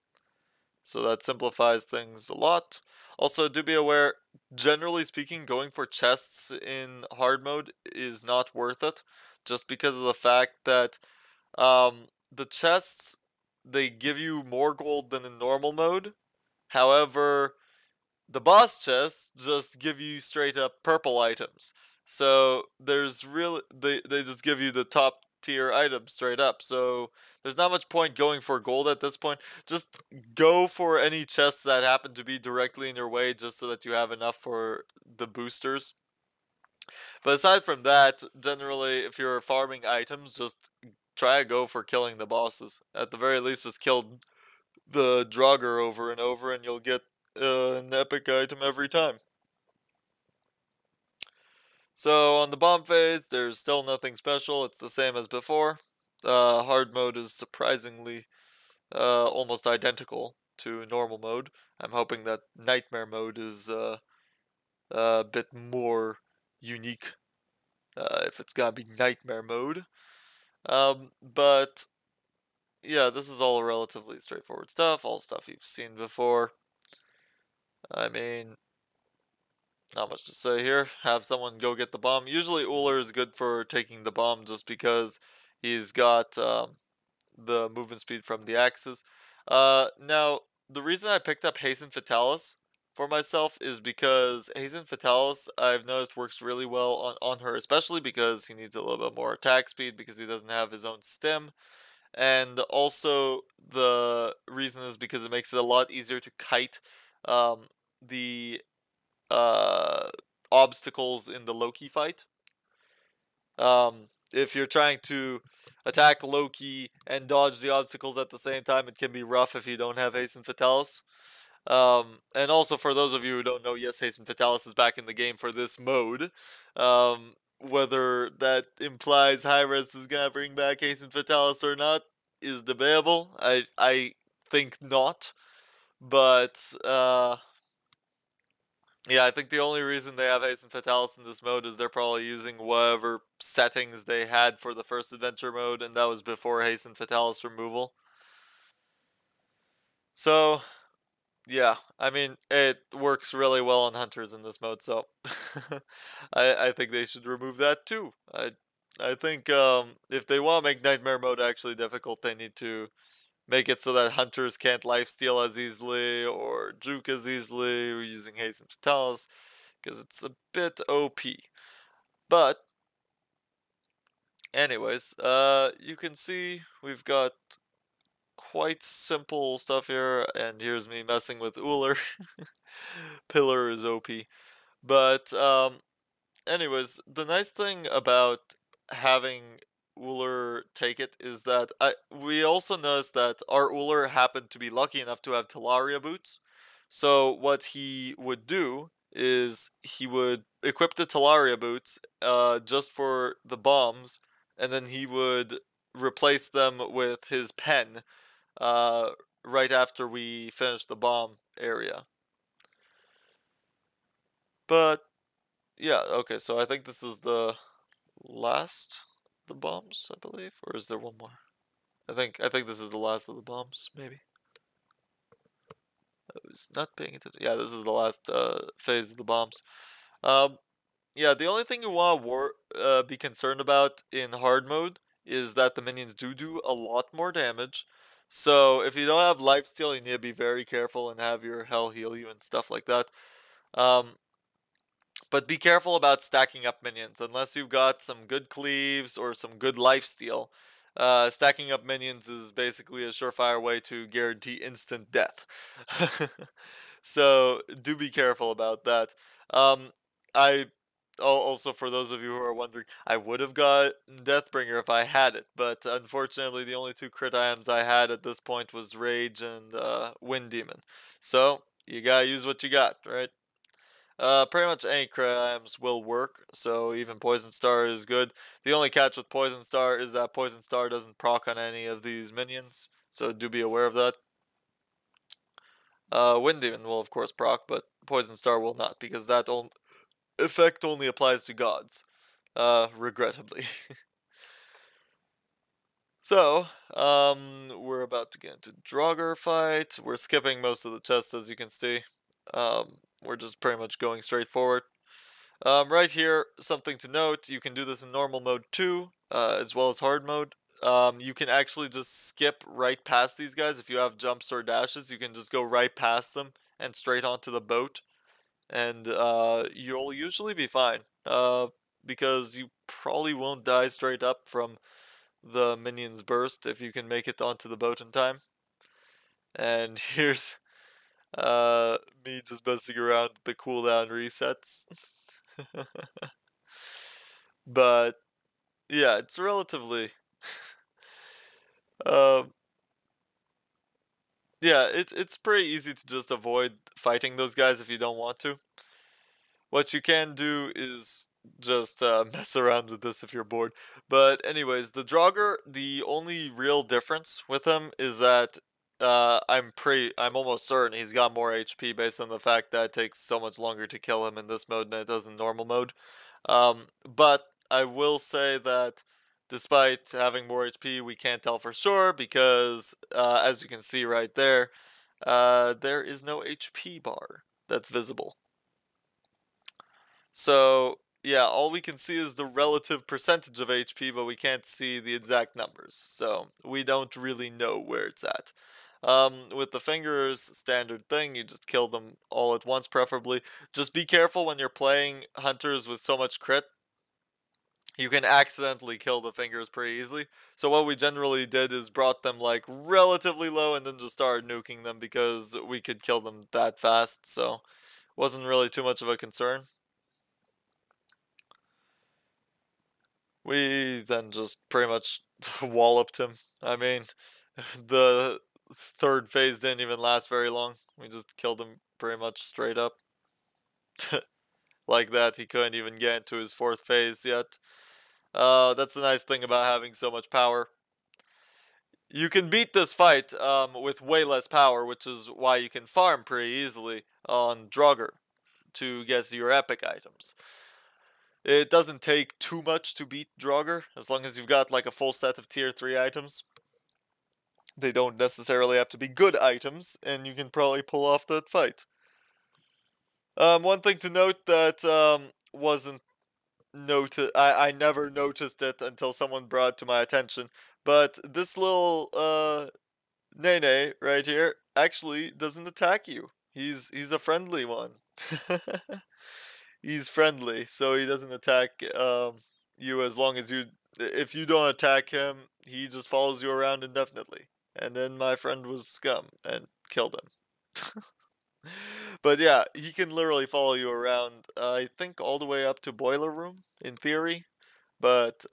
So that simplifies things a lot. Also, do be aware, generally speaking, going for chests in hard mode is not worth it. Just because of the fact that the chests, they give you more gold than in normal mode. However, the boss chests just give you straight up purple items. So there's really they just give you the top tier items straight up. So there's not much point going for gold at this point. Just go for any chests that happen to be directly in your way just so that you have enough for the boosters. But aside from that, generally, if you're farming items, just try to go for killing the bosses. At the very least, just kill the Draugr over and over, and you'll get an epic item every time. So on the bomb phase, there's still nothing special. It's the same as before. Hard mode is surprisingly almost identical to normal mode. I'm hoping that nightmare mode is a bit more unique if it's gonna be nightmare mode. But yeah, this is all relatively straightforward stuff, all stuff you've seen before. I mean, not much to say here. Have someone go get the bomb. Usually Uller is good for taking the bomb just because he's got the movement speed from the axes. Now, the reason I picked up Hasten Fatalis for myself is because Hasten Fatalis, I've noticed, works really well on her, especially because he needs a little bit more attack speed because he doesn't have his own stim. And also, the reason is because it makes it a lot easier to kite the uh, obstacles in the Loki fight. If you're trying to attack Loki and dodge the obstacles at the same time, it can be rough if you don't have Hasten Fatalis. And also, for those of you who don't know, yes, Hasten Fatalis is back in the game for this mode. Whether that implies Hi-Res is gonna bring back Hasten Fatalis or not is debatable. I think not, but yeah, I think the only reason they have Hasten Fatalis in this mode is they're probably using whatever settings they had for the first adventure mode, and that was before Hasten Fatalis removal. So, yeah, I mean, it works really well on hunters in this mode, so I think they should remove that too. I think if they want to make Nightmare mode actually difficult, they need to make it so that hunters can't lifesteal as easily or juke as easily using Hasten Fatalis, because it's a bit OP. But anyways, you can see we've got quite simple stuff here, and here's me messing with Uller. Pillar is OP. But anyways, the nice thing about having Uller take it is that we also noticed that our Uller happened to be lucky enough to have Talaria boots. So what he would do is he would equip the Talaria boots just for the bombs, and then he would replace them with his pen uh, right after we finished the bomb area. But yeah, okay, so I think this is the last of the bombs, I believe, or is there one more? I think this is the last of the bombs, maybe. I was not paying attention. Yeah, this is the last phase of the bombs. Um, yeah, the only thing you want to be concerned about in hard mode is that the minions do a lot more damage. So if you don't have lifesteal, you need to be very careful and have your hell heal you and stuff like that. Um, But be careful about stacking up minions. Unless you've got some good cleaves or some good lifesteal, stacking up minions is basically a surefire way to guarantee instant death. So do be careful about that. I also, for those of you who are wondering, I would have got Deathbringer if I had it, but unfortunately the only two crit items I had at this point was Rage and Wind Demon. So you gotta use what you got, right? Pretty much any crit items will work, so even Poison Star is good. The only catch with Poison Star is that Poison Star doesn't proc on any of these minions, so do be aware of that. Wind Demon will of course proc, but Poison Star will not, because that effect only applies to gods, regrettably. So, we're about to get into Draugr fight. We're skipping most of the chests, as you can see. We're just pretty much going straight forward. Right here, something to note, you can do this in normal mode too, as well as hard mode. You can actually just skip right past these guys. If you have jumps or dashes, you can just go right past them and straight onto the boat. And you'll usually be fine, because you probably won't die straight up from the minion's burst if you can make it onto the boat in time. And here's me just messing around with the cooldown resets. But yeah, it's relatively um yeah, it's pretty easy to just avoid fighting those guys if you don't want to. What you can do is just mess around with this if you're bored. But anyways, the Draugr, the only real difference with him is that I'm almost certain he's got more HP based on the fact that it takes so much longer to kill him in this mode than it does in normal mode. But I will say that despite having more HP, we can't tell for sure because, as you can see right there, there is no HP bar that's visible. So, yeah, all we can see is the relative percentage of HP, but we can't see the exact numbers. So, we don't really know where it's at. With the fingers, standard thing, you just kill them all at once, preferably. Just be careful when you're playing hunters with so much crit. You can accidentally kill the fingers pretty easily. So what we generally did is brought them like relatively low and then just started nuking them because we could kill them that fast. So wasn't really too much of a concern. We then just pretty much walloped him. I mean, the third phase didn't even last very long. We just killed him pretty much straight up. Like that, he couldn't even get into his fourth phase yet. That's the nice thing about having so much power. You can beat this fight with way less power, which is why you can farm pretty easily on Draugr to get your epic items. It doesn't take too much to beat Draugr, as long as you've got like a full set of tier 3 items. They don't necessarily have to be good items, and you can probably pull off that fight. One thing to note that wasn't noted, I never noticed it until someone brought it to my attention, but this little Nene right here actually doesn't attack you. He's a friendly one. He's friendly, so he doesn't attack you as long as you. If you don't attack him, he just follows you around indefinitely. And then my friend was scum and killed him. But yeah, he can literally follow you around. I think all the way up to Boiler Room in theory, but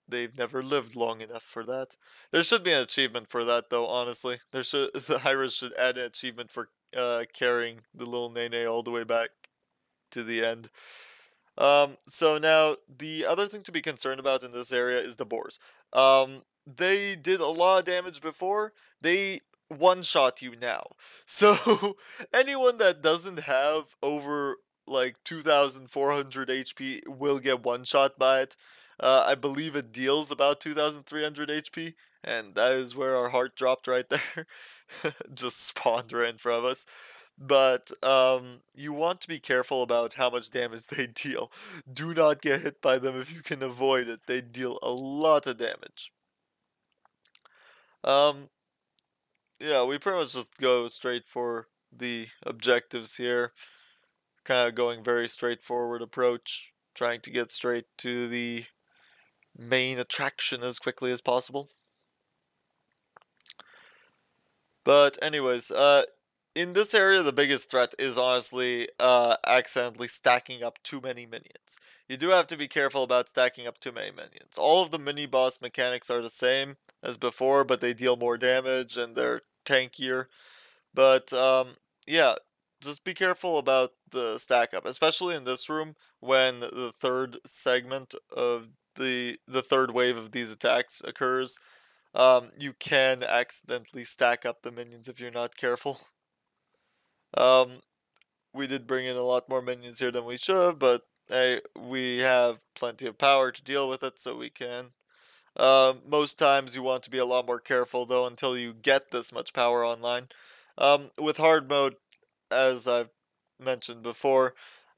they've never lived long enough for that. There should be an achievement for that, though. Honestly, the Hyras should add an achievement for carrying the little Nene all the way back to the end. So now the other thing to be concerned about in this area is the boars. They did a lot of damage before. They one-shot you now. So anyone that doesn't have over like 2,400 HP will get one-shot by it. I believe it deals about 2,300 HP, and that is where our heart dropped right there. Just spawned right in front of us. But you want to be careful about how much damage they deal. Do not get hit by them if you can avoid it. They deal a lot of damage. Um, yeah, we pretty much just go straight for the objectives here. Kind of going very straightforward approach, trying to get straight to the main attraction as quickly as possible. But anyways, in this area, the biggest threat is honestly accidentally stacking up too many minions. You do have to be careful about stacking up too many minions. All of the mini-boss mechanics are the same as before, but they deal more damage and they're tankier. But yeah, just be careful about the stack up, especially in this room when the third segment of the third wave of these attacks occurs. You can accidentally stack up the minions if you're not careful. Um, we did bring in a lot more minions here than we should have, but hey, we have plenty of power to deal with it, so we can. Most times you want to be a lot more careful, though, until you get this much power online. With hard mode, as I've mentioned before,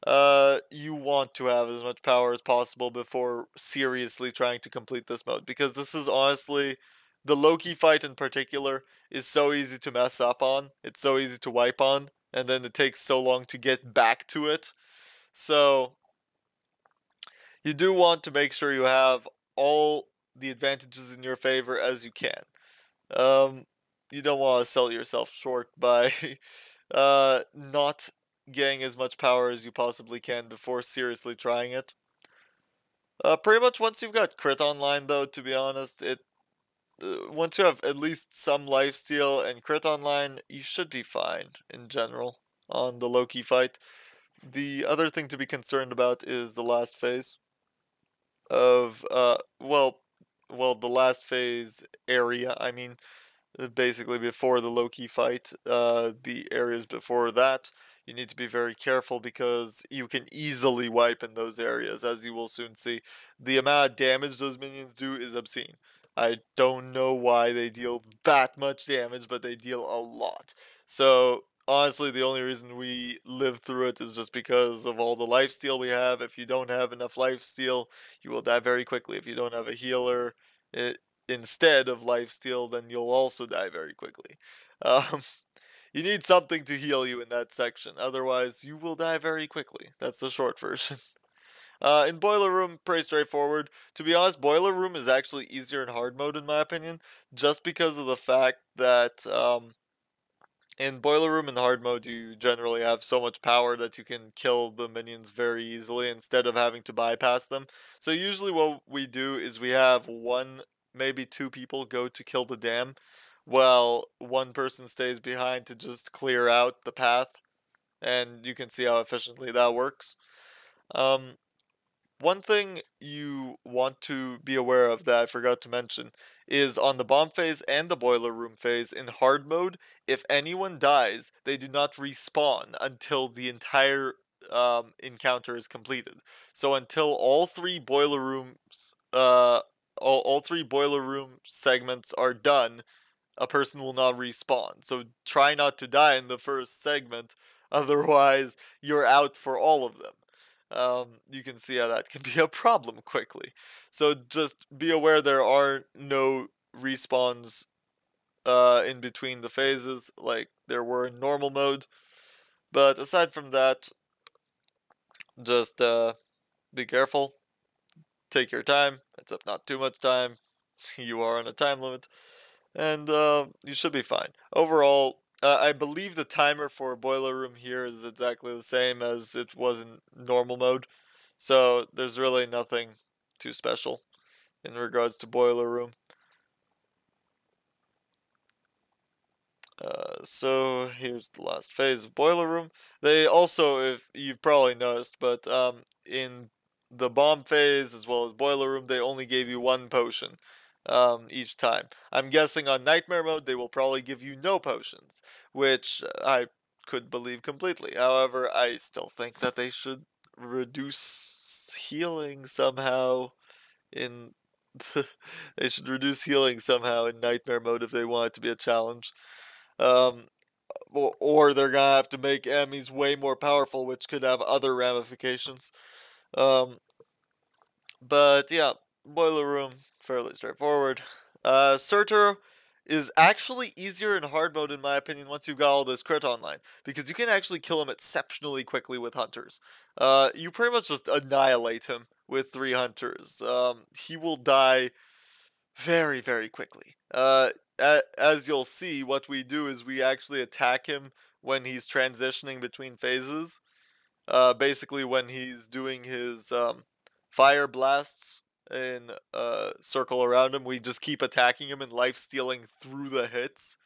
you want to have as much power as possible before seriously trying to complete this mode, because this is honestly, the Loki fight in particular is so easy to mess up on, it's so easy to wipe on, and then it takes so long to get back to it. So, you do want to make sure you have all the advantages in your favor as you can. Um, you don't want to sell yourself short by not getting as much power as you possibly can before seriously trying it. Pretty much once you've got crit online, though, to be honest, once you have at least some lifesteal and crit online, you should be fine in general on the Loki fight. The other thing to be concerned about is the last phase of the last phase area. I mean, basically before the Loki fight, the areas before that, you need to be very careful because you can easily wipe in those areas, as you will soon see. The amount of damage those minions do is obscene. I don't know why they deal that much damage, but they deal a lot. So, honestly, the only reason we live through it is just because of all the lifesteal we have. If you don't have enough lifesteal, you will die very quickly. If you don't have a healer, instead of lifesteal, then you'll also die very quickly. Um, you need something to heal you in that section, otherwise you will die very quickly. That's the short version. In Boiler Room, pretty straightforward. To be honest, Boiler Room is actually easier in hard mode in my opinion, just because of the fact that in Boiler Room and hard mode, you generally have so much power that you can kill the minions very easily instead of having to bypass them. So usually what we do is we have one, maybe two people go to kill the dam, while one person stays behind to just clear out the path, and you can see how efficiently that works. Um, One thing you want to be aware of that I forgot to mention is on the bomb phase and the boiler room phase in hard mode, if anyone dies, they do not respawn until the entire encounter is completed. So until all three boiler rooms, all three boiler room segments are done, a person will not respawn. So try not to die in the first segment, otherwise you're out for all of them. You can see how that can be a problem quickly. So just be aware there are no respawns in between the phases like there were in normal mode. But aside from that, just be careful, take your time, except not too much time. You are on a time limit. And you should be fine. Overall, I believe the timer for Boiler Room here is exactly the same as it was in normal mode, so there's really nothing too special in regards to Boiler Room. So here's the last phase of Boiler Room. They also, if you've probably noticed, but in the bomb phase as well as Boiler Room, they only gave you one potion each time. I'm guessing on Nightmare mode they will probably give you no potions, which I could believe completely. However, I still think that they should reduce healing somehow in they should reduce healing somehow in Nightmare mode if they want it to be a challenge. Um, or they're gonna have to make enemies way more powerful, which could have other ramifications. Um, but yeah, Boiler Room, fairly straightforward. Surtr is actually easier in hard mode in my opinion once you've got all this crit online, because you can actually kill him exceptionally quickly with hunters. You pretty much just annihilate him with 3 hunters. He will die very, very quickly. As you'll see, what we do is we actually attack him when he's transitioning between phases. Basically, when he's doing his fire blasts in a circle around him, we just keep attacking him and life stealing through the hits.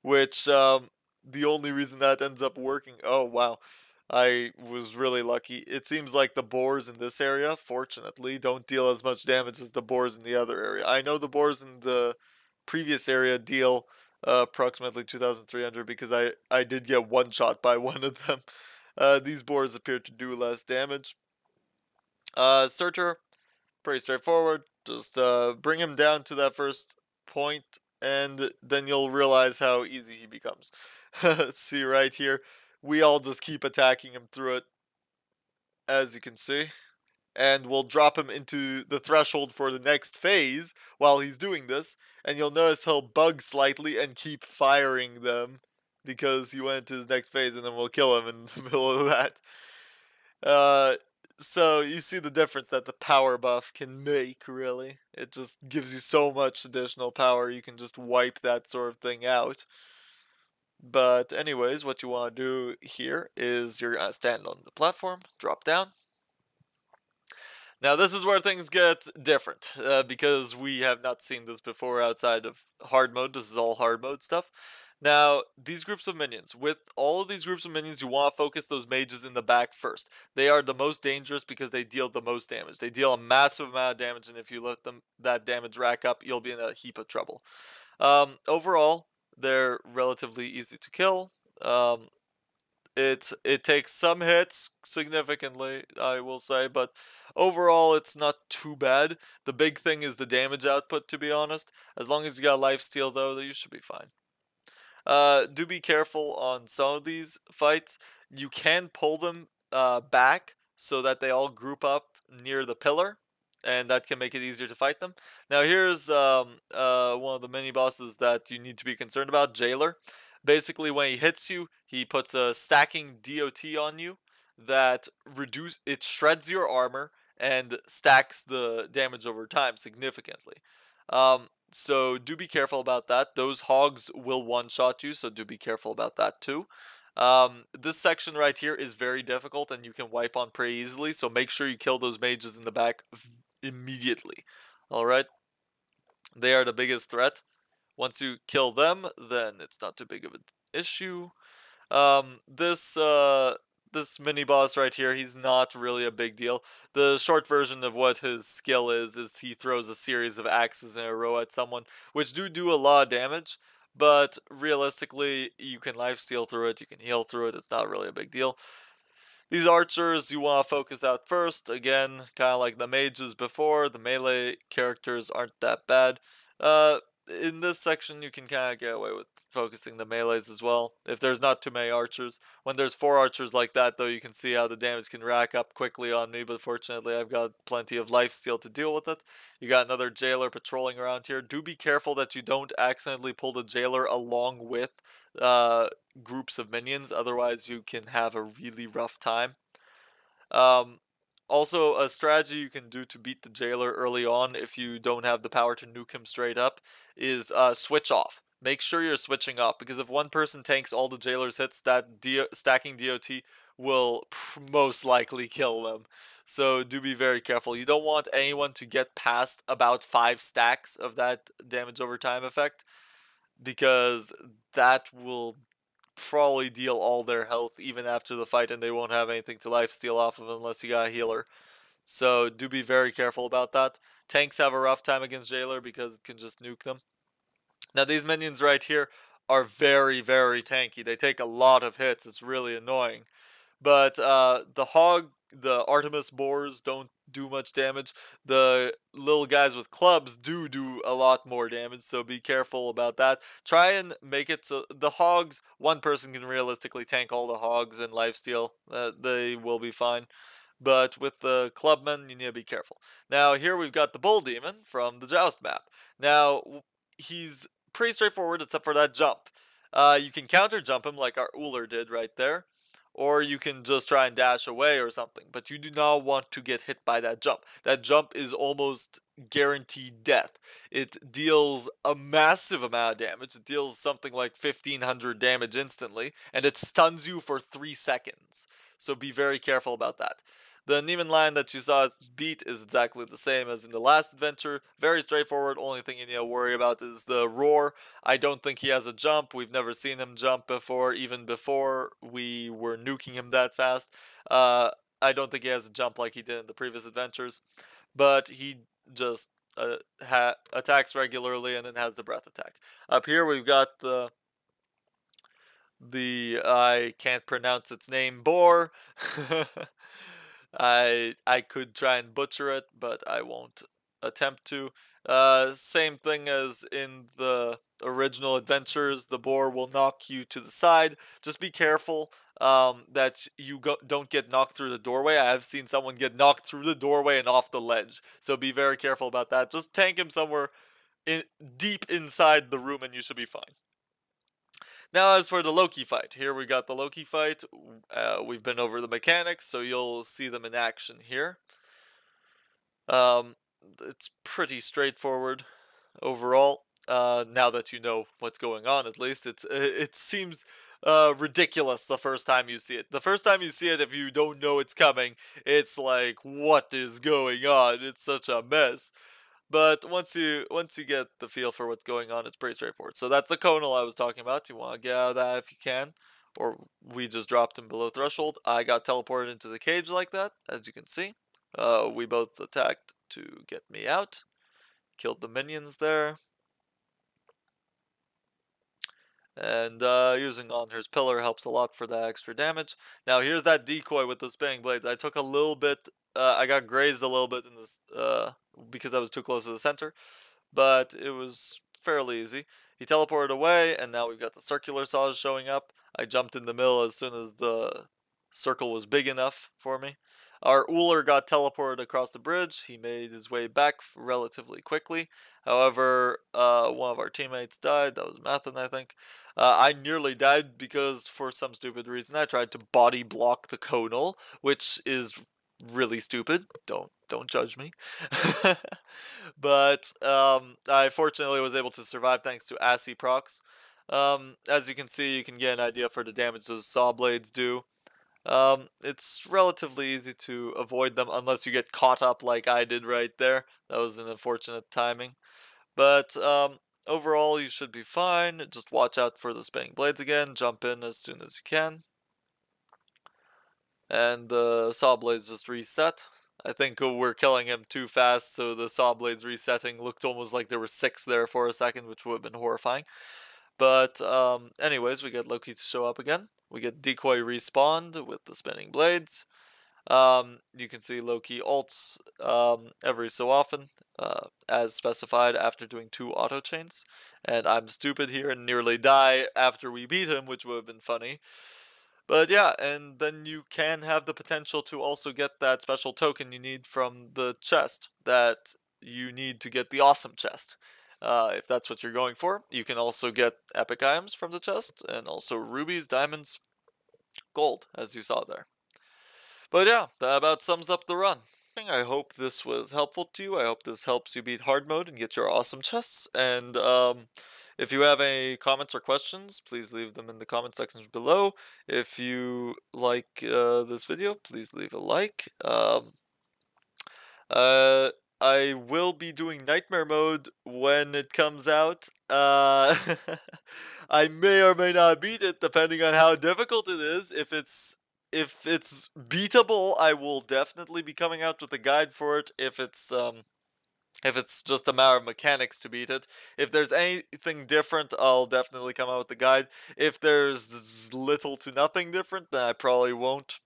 Which the only reason that ends up working. Oh wow, I was really lucky. It seems like the boars in this area, fortunately, don't deal as much damage as the boars in the other area. I know the boars in the previous area deal approximately 2,300 because I did get one shot by one of them. These boars appear to do less damage. Surtr, pretty straightforward. Just bring him down to that first point, and then you'll realize how easy he becomes. See right here, we all just keep attacking him through it, as you can see. And we'll drop him into the threshold for the next phase while he's doing this, and you'll notice he'll bug slightly and keep firing them because he went to his next phase, and then we'll kill him in the middle of that. Uh, so you see the difference that the power buff can make, really. It just gives you so much additional power, you can just wipe that sort of thing out. But anyways, what you want to do here is you're going to stand on the platform, drop down. Now, this is where things get different, because we have not seen this before outside of hard mode. This is all hard mode stuff. Now, these groups of minions, with all of these groups of minions, you want to focus those mages in the back first. They are the most dangerous because they deal the most damage. They deal a massive amount of damage, and if you let them that damage rack up, you'll be in a heap of trouble. Overall, they're relatively easy to kill. It takes some hits significantly, I will say, but overall it's not too bad. The big thing is the damage output, to be honest. As long as you got lifesteal though, you should be fine. Do be careful on some of these fights. You can pull them back so that they all group up near the pillar, and that can make it easier to fight them. Now here's one of the mini bosses that you need to be concerned about, Jailer. Basically, when he hits you, he puts a stacking DOT on you that it shreds your armor and stacks the damage over time significantly. So do be careful about that. Those hogs will one-shot you, so do be careful about that too. This section right here is very difficult and you can wipe on pretty easily, so make sure you kill those mages in the back immediately. Alright? They are the biggest threat. Once you kill them, then it's not too big of an issue. This mini boss right here, he's not really a big deal. The short version of what his skill is he throws a series of axes in a row at someone, which do a lot of damage, but realistically, you can lifesteal through it, you can heal through it, it's not really a big deal. These archers you want to focus out first. Again, kind of like the mages before, the melee characters aren't that bad. In this section, you can kind of get away with focusing the melees as well, if there's not too many archers. When there's 4 archers like that, though, you can see how the damage can rack up quickly on me, but fortunately I've got plenty of lifesteal to deal with it. You got another jailer patrolling around here. Do be careful that you don't accidentally pull the jailer along with uh, groups of minions, otherwise you can have a really rough time. Um, Also, a strategy you can do to beat the jailer early on if you don't have the power to nuke him straight up is switch off. Make sure you're switching off, because if one person tanks all the jailer's hits, that stacking DOT will most likely kill them. So do be very careful. You don't want anyone to get past about 5 stacks of that damage over time effect, because that will probably deal all their health even after the fight, and they won't have anything to lifesteal off of unless you got a healer. So do be very careful about that. Tanks have a rough time against Jailer because it can just nuke them. Now these minions right here are very, very tanky. They take a lot of hits. It's really annoying. But the Artemis boars don't do much damage. The little guys with clubs do a lot more damage, so be careful about that. Try and make it so the hogs, one person can realistically tank all the hogs in lifesteal. They will be fine. But with the clubmen, you need to be careful. Now here we've got the bull demon from the Joust map. Now he's pretty straightforward except for that jump. You can counter jump him like our Uller did right there, or you can just try and dash away or something, but you do not want to get hit by that jump. That jump is almost guaranteed death. It deals a massive amount of damage. It deals something like 1500 damage instantly, and it stuns you for 3 seconds. So be very careful about that. The Neiman line that you saw us beat is exactly the same as in the last adventure. Very straightforward. Only thing you need to worry about is the roar. I don't think he has a jump. We've never seen him jump before, even before we were nuking him that fast. I don't think he has a jump like he did in the previous adventures, but he just attacks regularly and then has the breath attack. Up here we've got the I can't pronounce its name, boar. I could try and butcher it, but I won't attempt to. Same thing as in the original adventures, the boar will knock you to the side. Just be careful that you don't get knocked through the doorway. I have seen someone get knocked through the doorway and off the ledge, so be very careful about that. Just tank him somewhere deep inside the room and you should be fine. Now, as for the Loki fight, here we got the Loki fight. We've been over the mechanics, so you'll see them in action here. It's pretty straightforward overall. now that you know what's going on, at least it seems ridiculous the first time you see it. The first time you see it, if you don't know it's coming, it's like, what is going on? It's such a mess. But once you get the feel for what's going on, it's pretty straightforward. So that's the conal I was talking about. You want to get out of that if you can, or we just dropped him below threshold. I got teleported into the cage like that, as you can see. We both attacked to get me out. Killed the minions there. And using Onher's Pillar helps a lot for that extra damage. Now here's that decoy with the spinning blades. I took a little bit, I got grazed a little bit in this, because I was too close to the center. But it was fairly easy. He teleported away, and now we've got the circular saws showing up. I jumped in the middle as soon as the circle was big enough for me. Our Uller got teleported across the bridge. He made his way back relatively quickly. However, one of our teammates died. That was Mathen, I think. I nearly died because, for some stupid reason, I tried to body block the conal, which is really stupid. Don't judge me. But I fortunately was able to survive thanks to Assy procs. As you can see, you can get an idea for the damage those saw blades do. It's relatively easy to avoid them unless you get caught up like I did right there. That was an unfortunate timing. But overall, you should be fine. Just watch out for the spinning blades again. Jump in as soon as you can. And the saw blades just reset. I think we're killing him too fast, so the saw blades resetting looked almost like there were 6 there for a second, which would have been horrifying. But anyways, we get Loki to show up again. We get decoy respawned with the spinning blades. You can see Loki ults every so often, as specified after doing 2 auto chains. And I'm stupid here and nearly die after we beat him, which would have been funny. But yeah, and then you can have the potential to also get that special token you need from the chest that you need to get the awesome chest. If that's what you're going for, you can also get epic items from the chest, and also rubies, diamonds, gold, as you saw there. But yeah, that about sums up the run. I hope this was helpful to you. I hope this helps you beat hard mode and get your awesome chests. And if you have any comments or questions, please leave them in the comment section below. If you like this video, please leave a like. I will be doing Nightmare Mode when it comes out. I may or may not beat it, depending on how difficult it is. If it's beatable, I will definitely be coming out with a guide for it. If it's just a matter of mechanics to beat it. If there's anything different, I'll definitely come out with a guide. If there's little to nothing different, then I probably won't.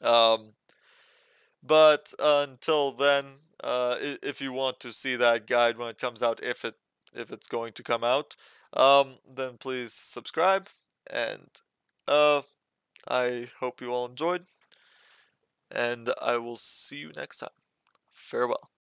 But until then, if you want to see that guide when it comes out, if it's going to come out, then please subscribe. And I hope you all enjoyed, and I will see you next time. Farewell.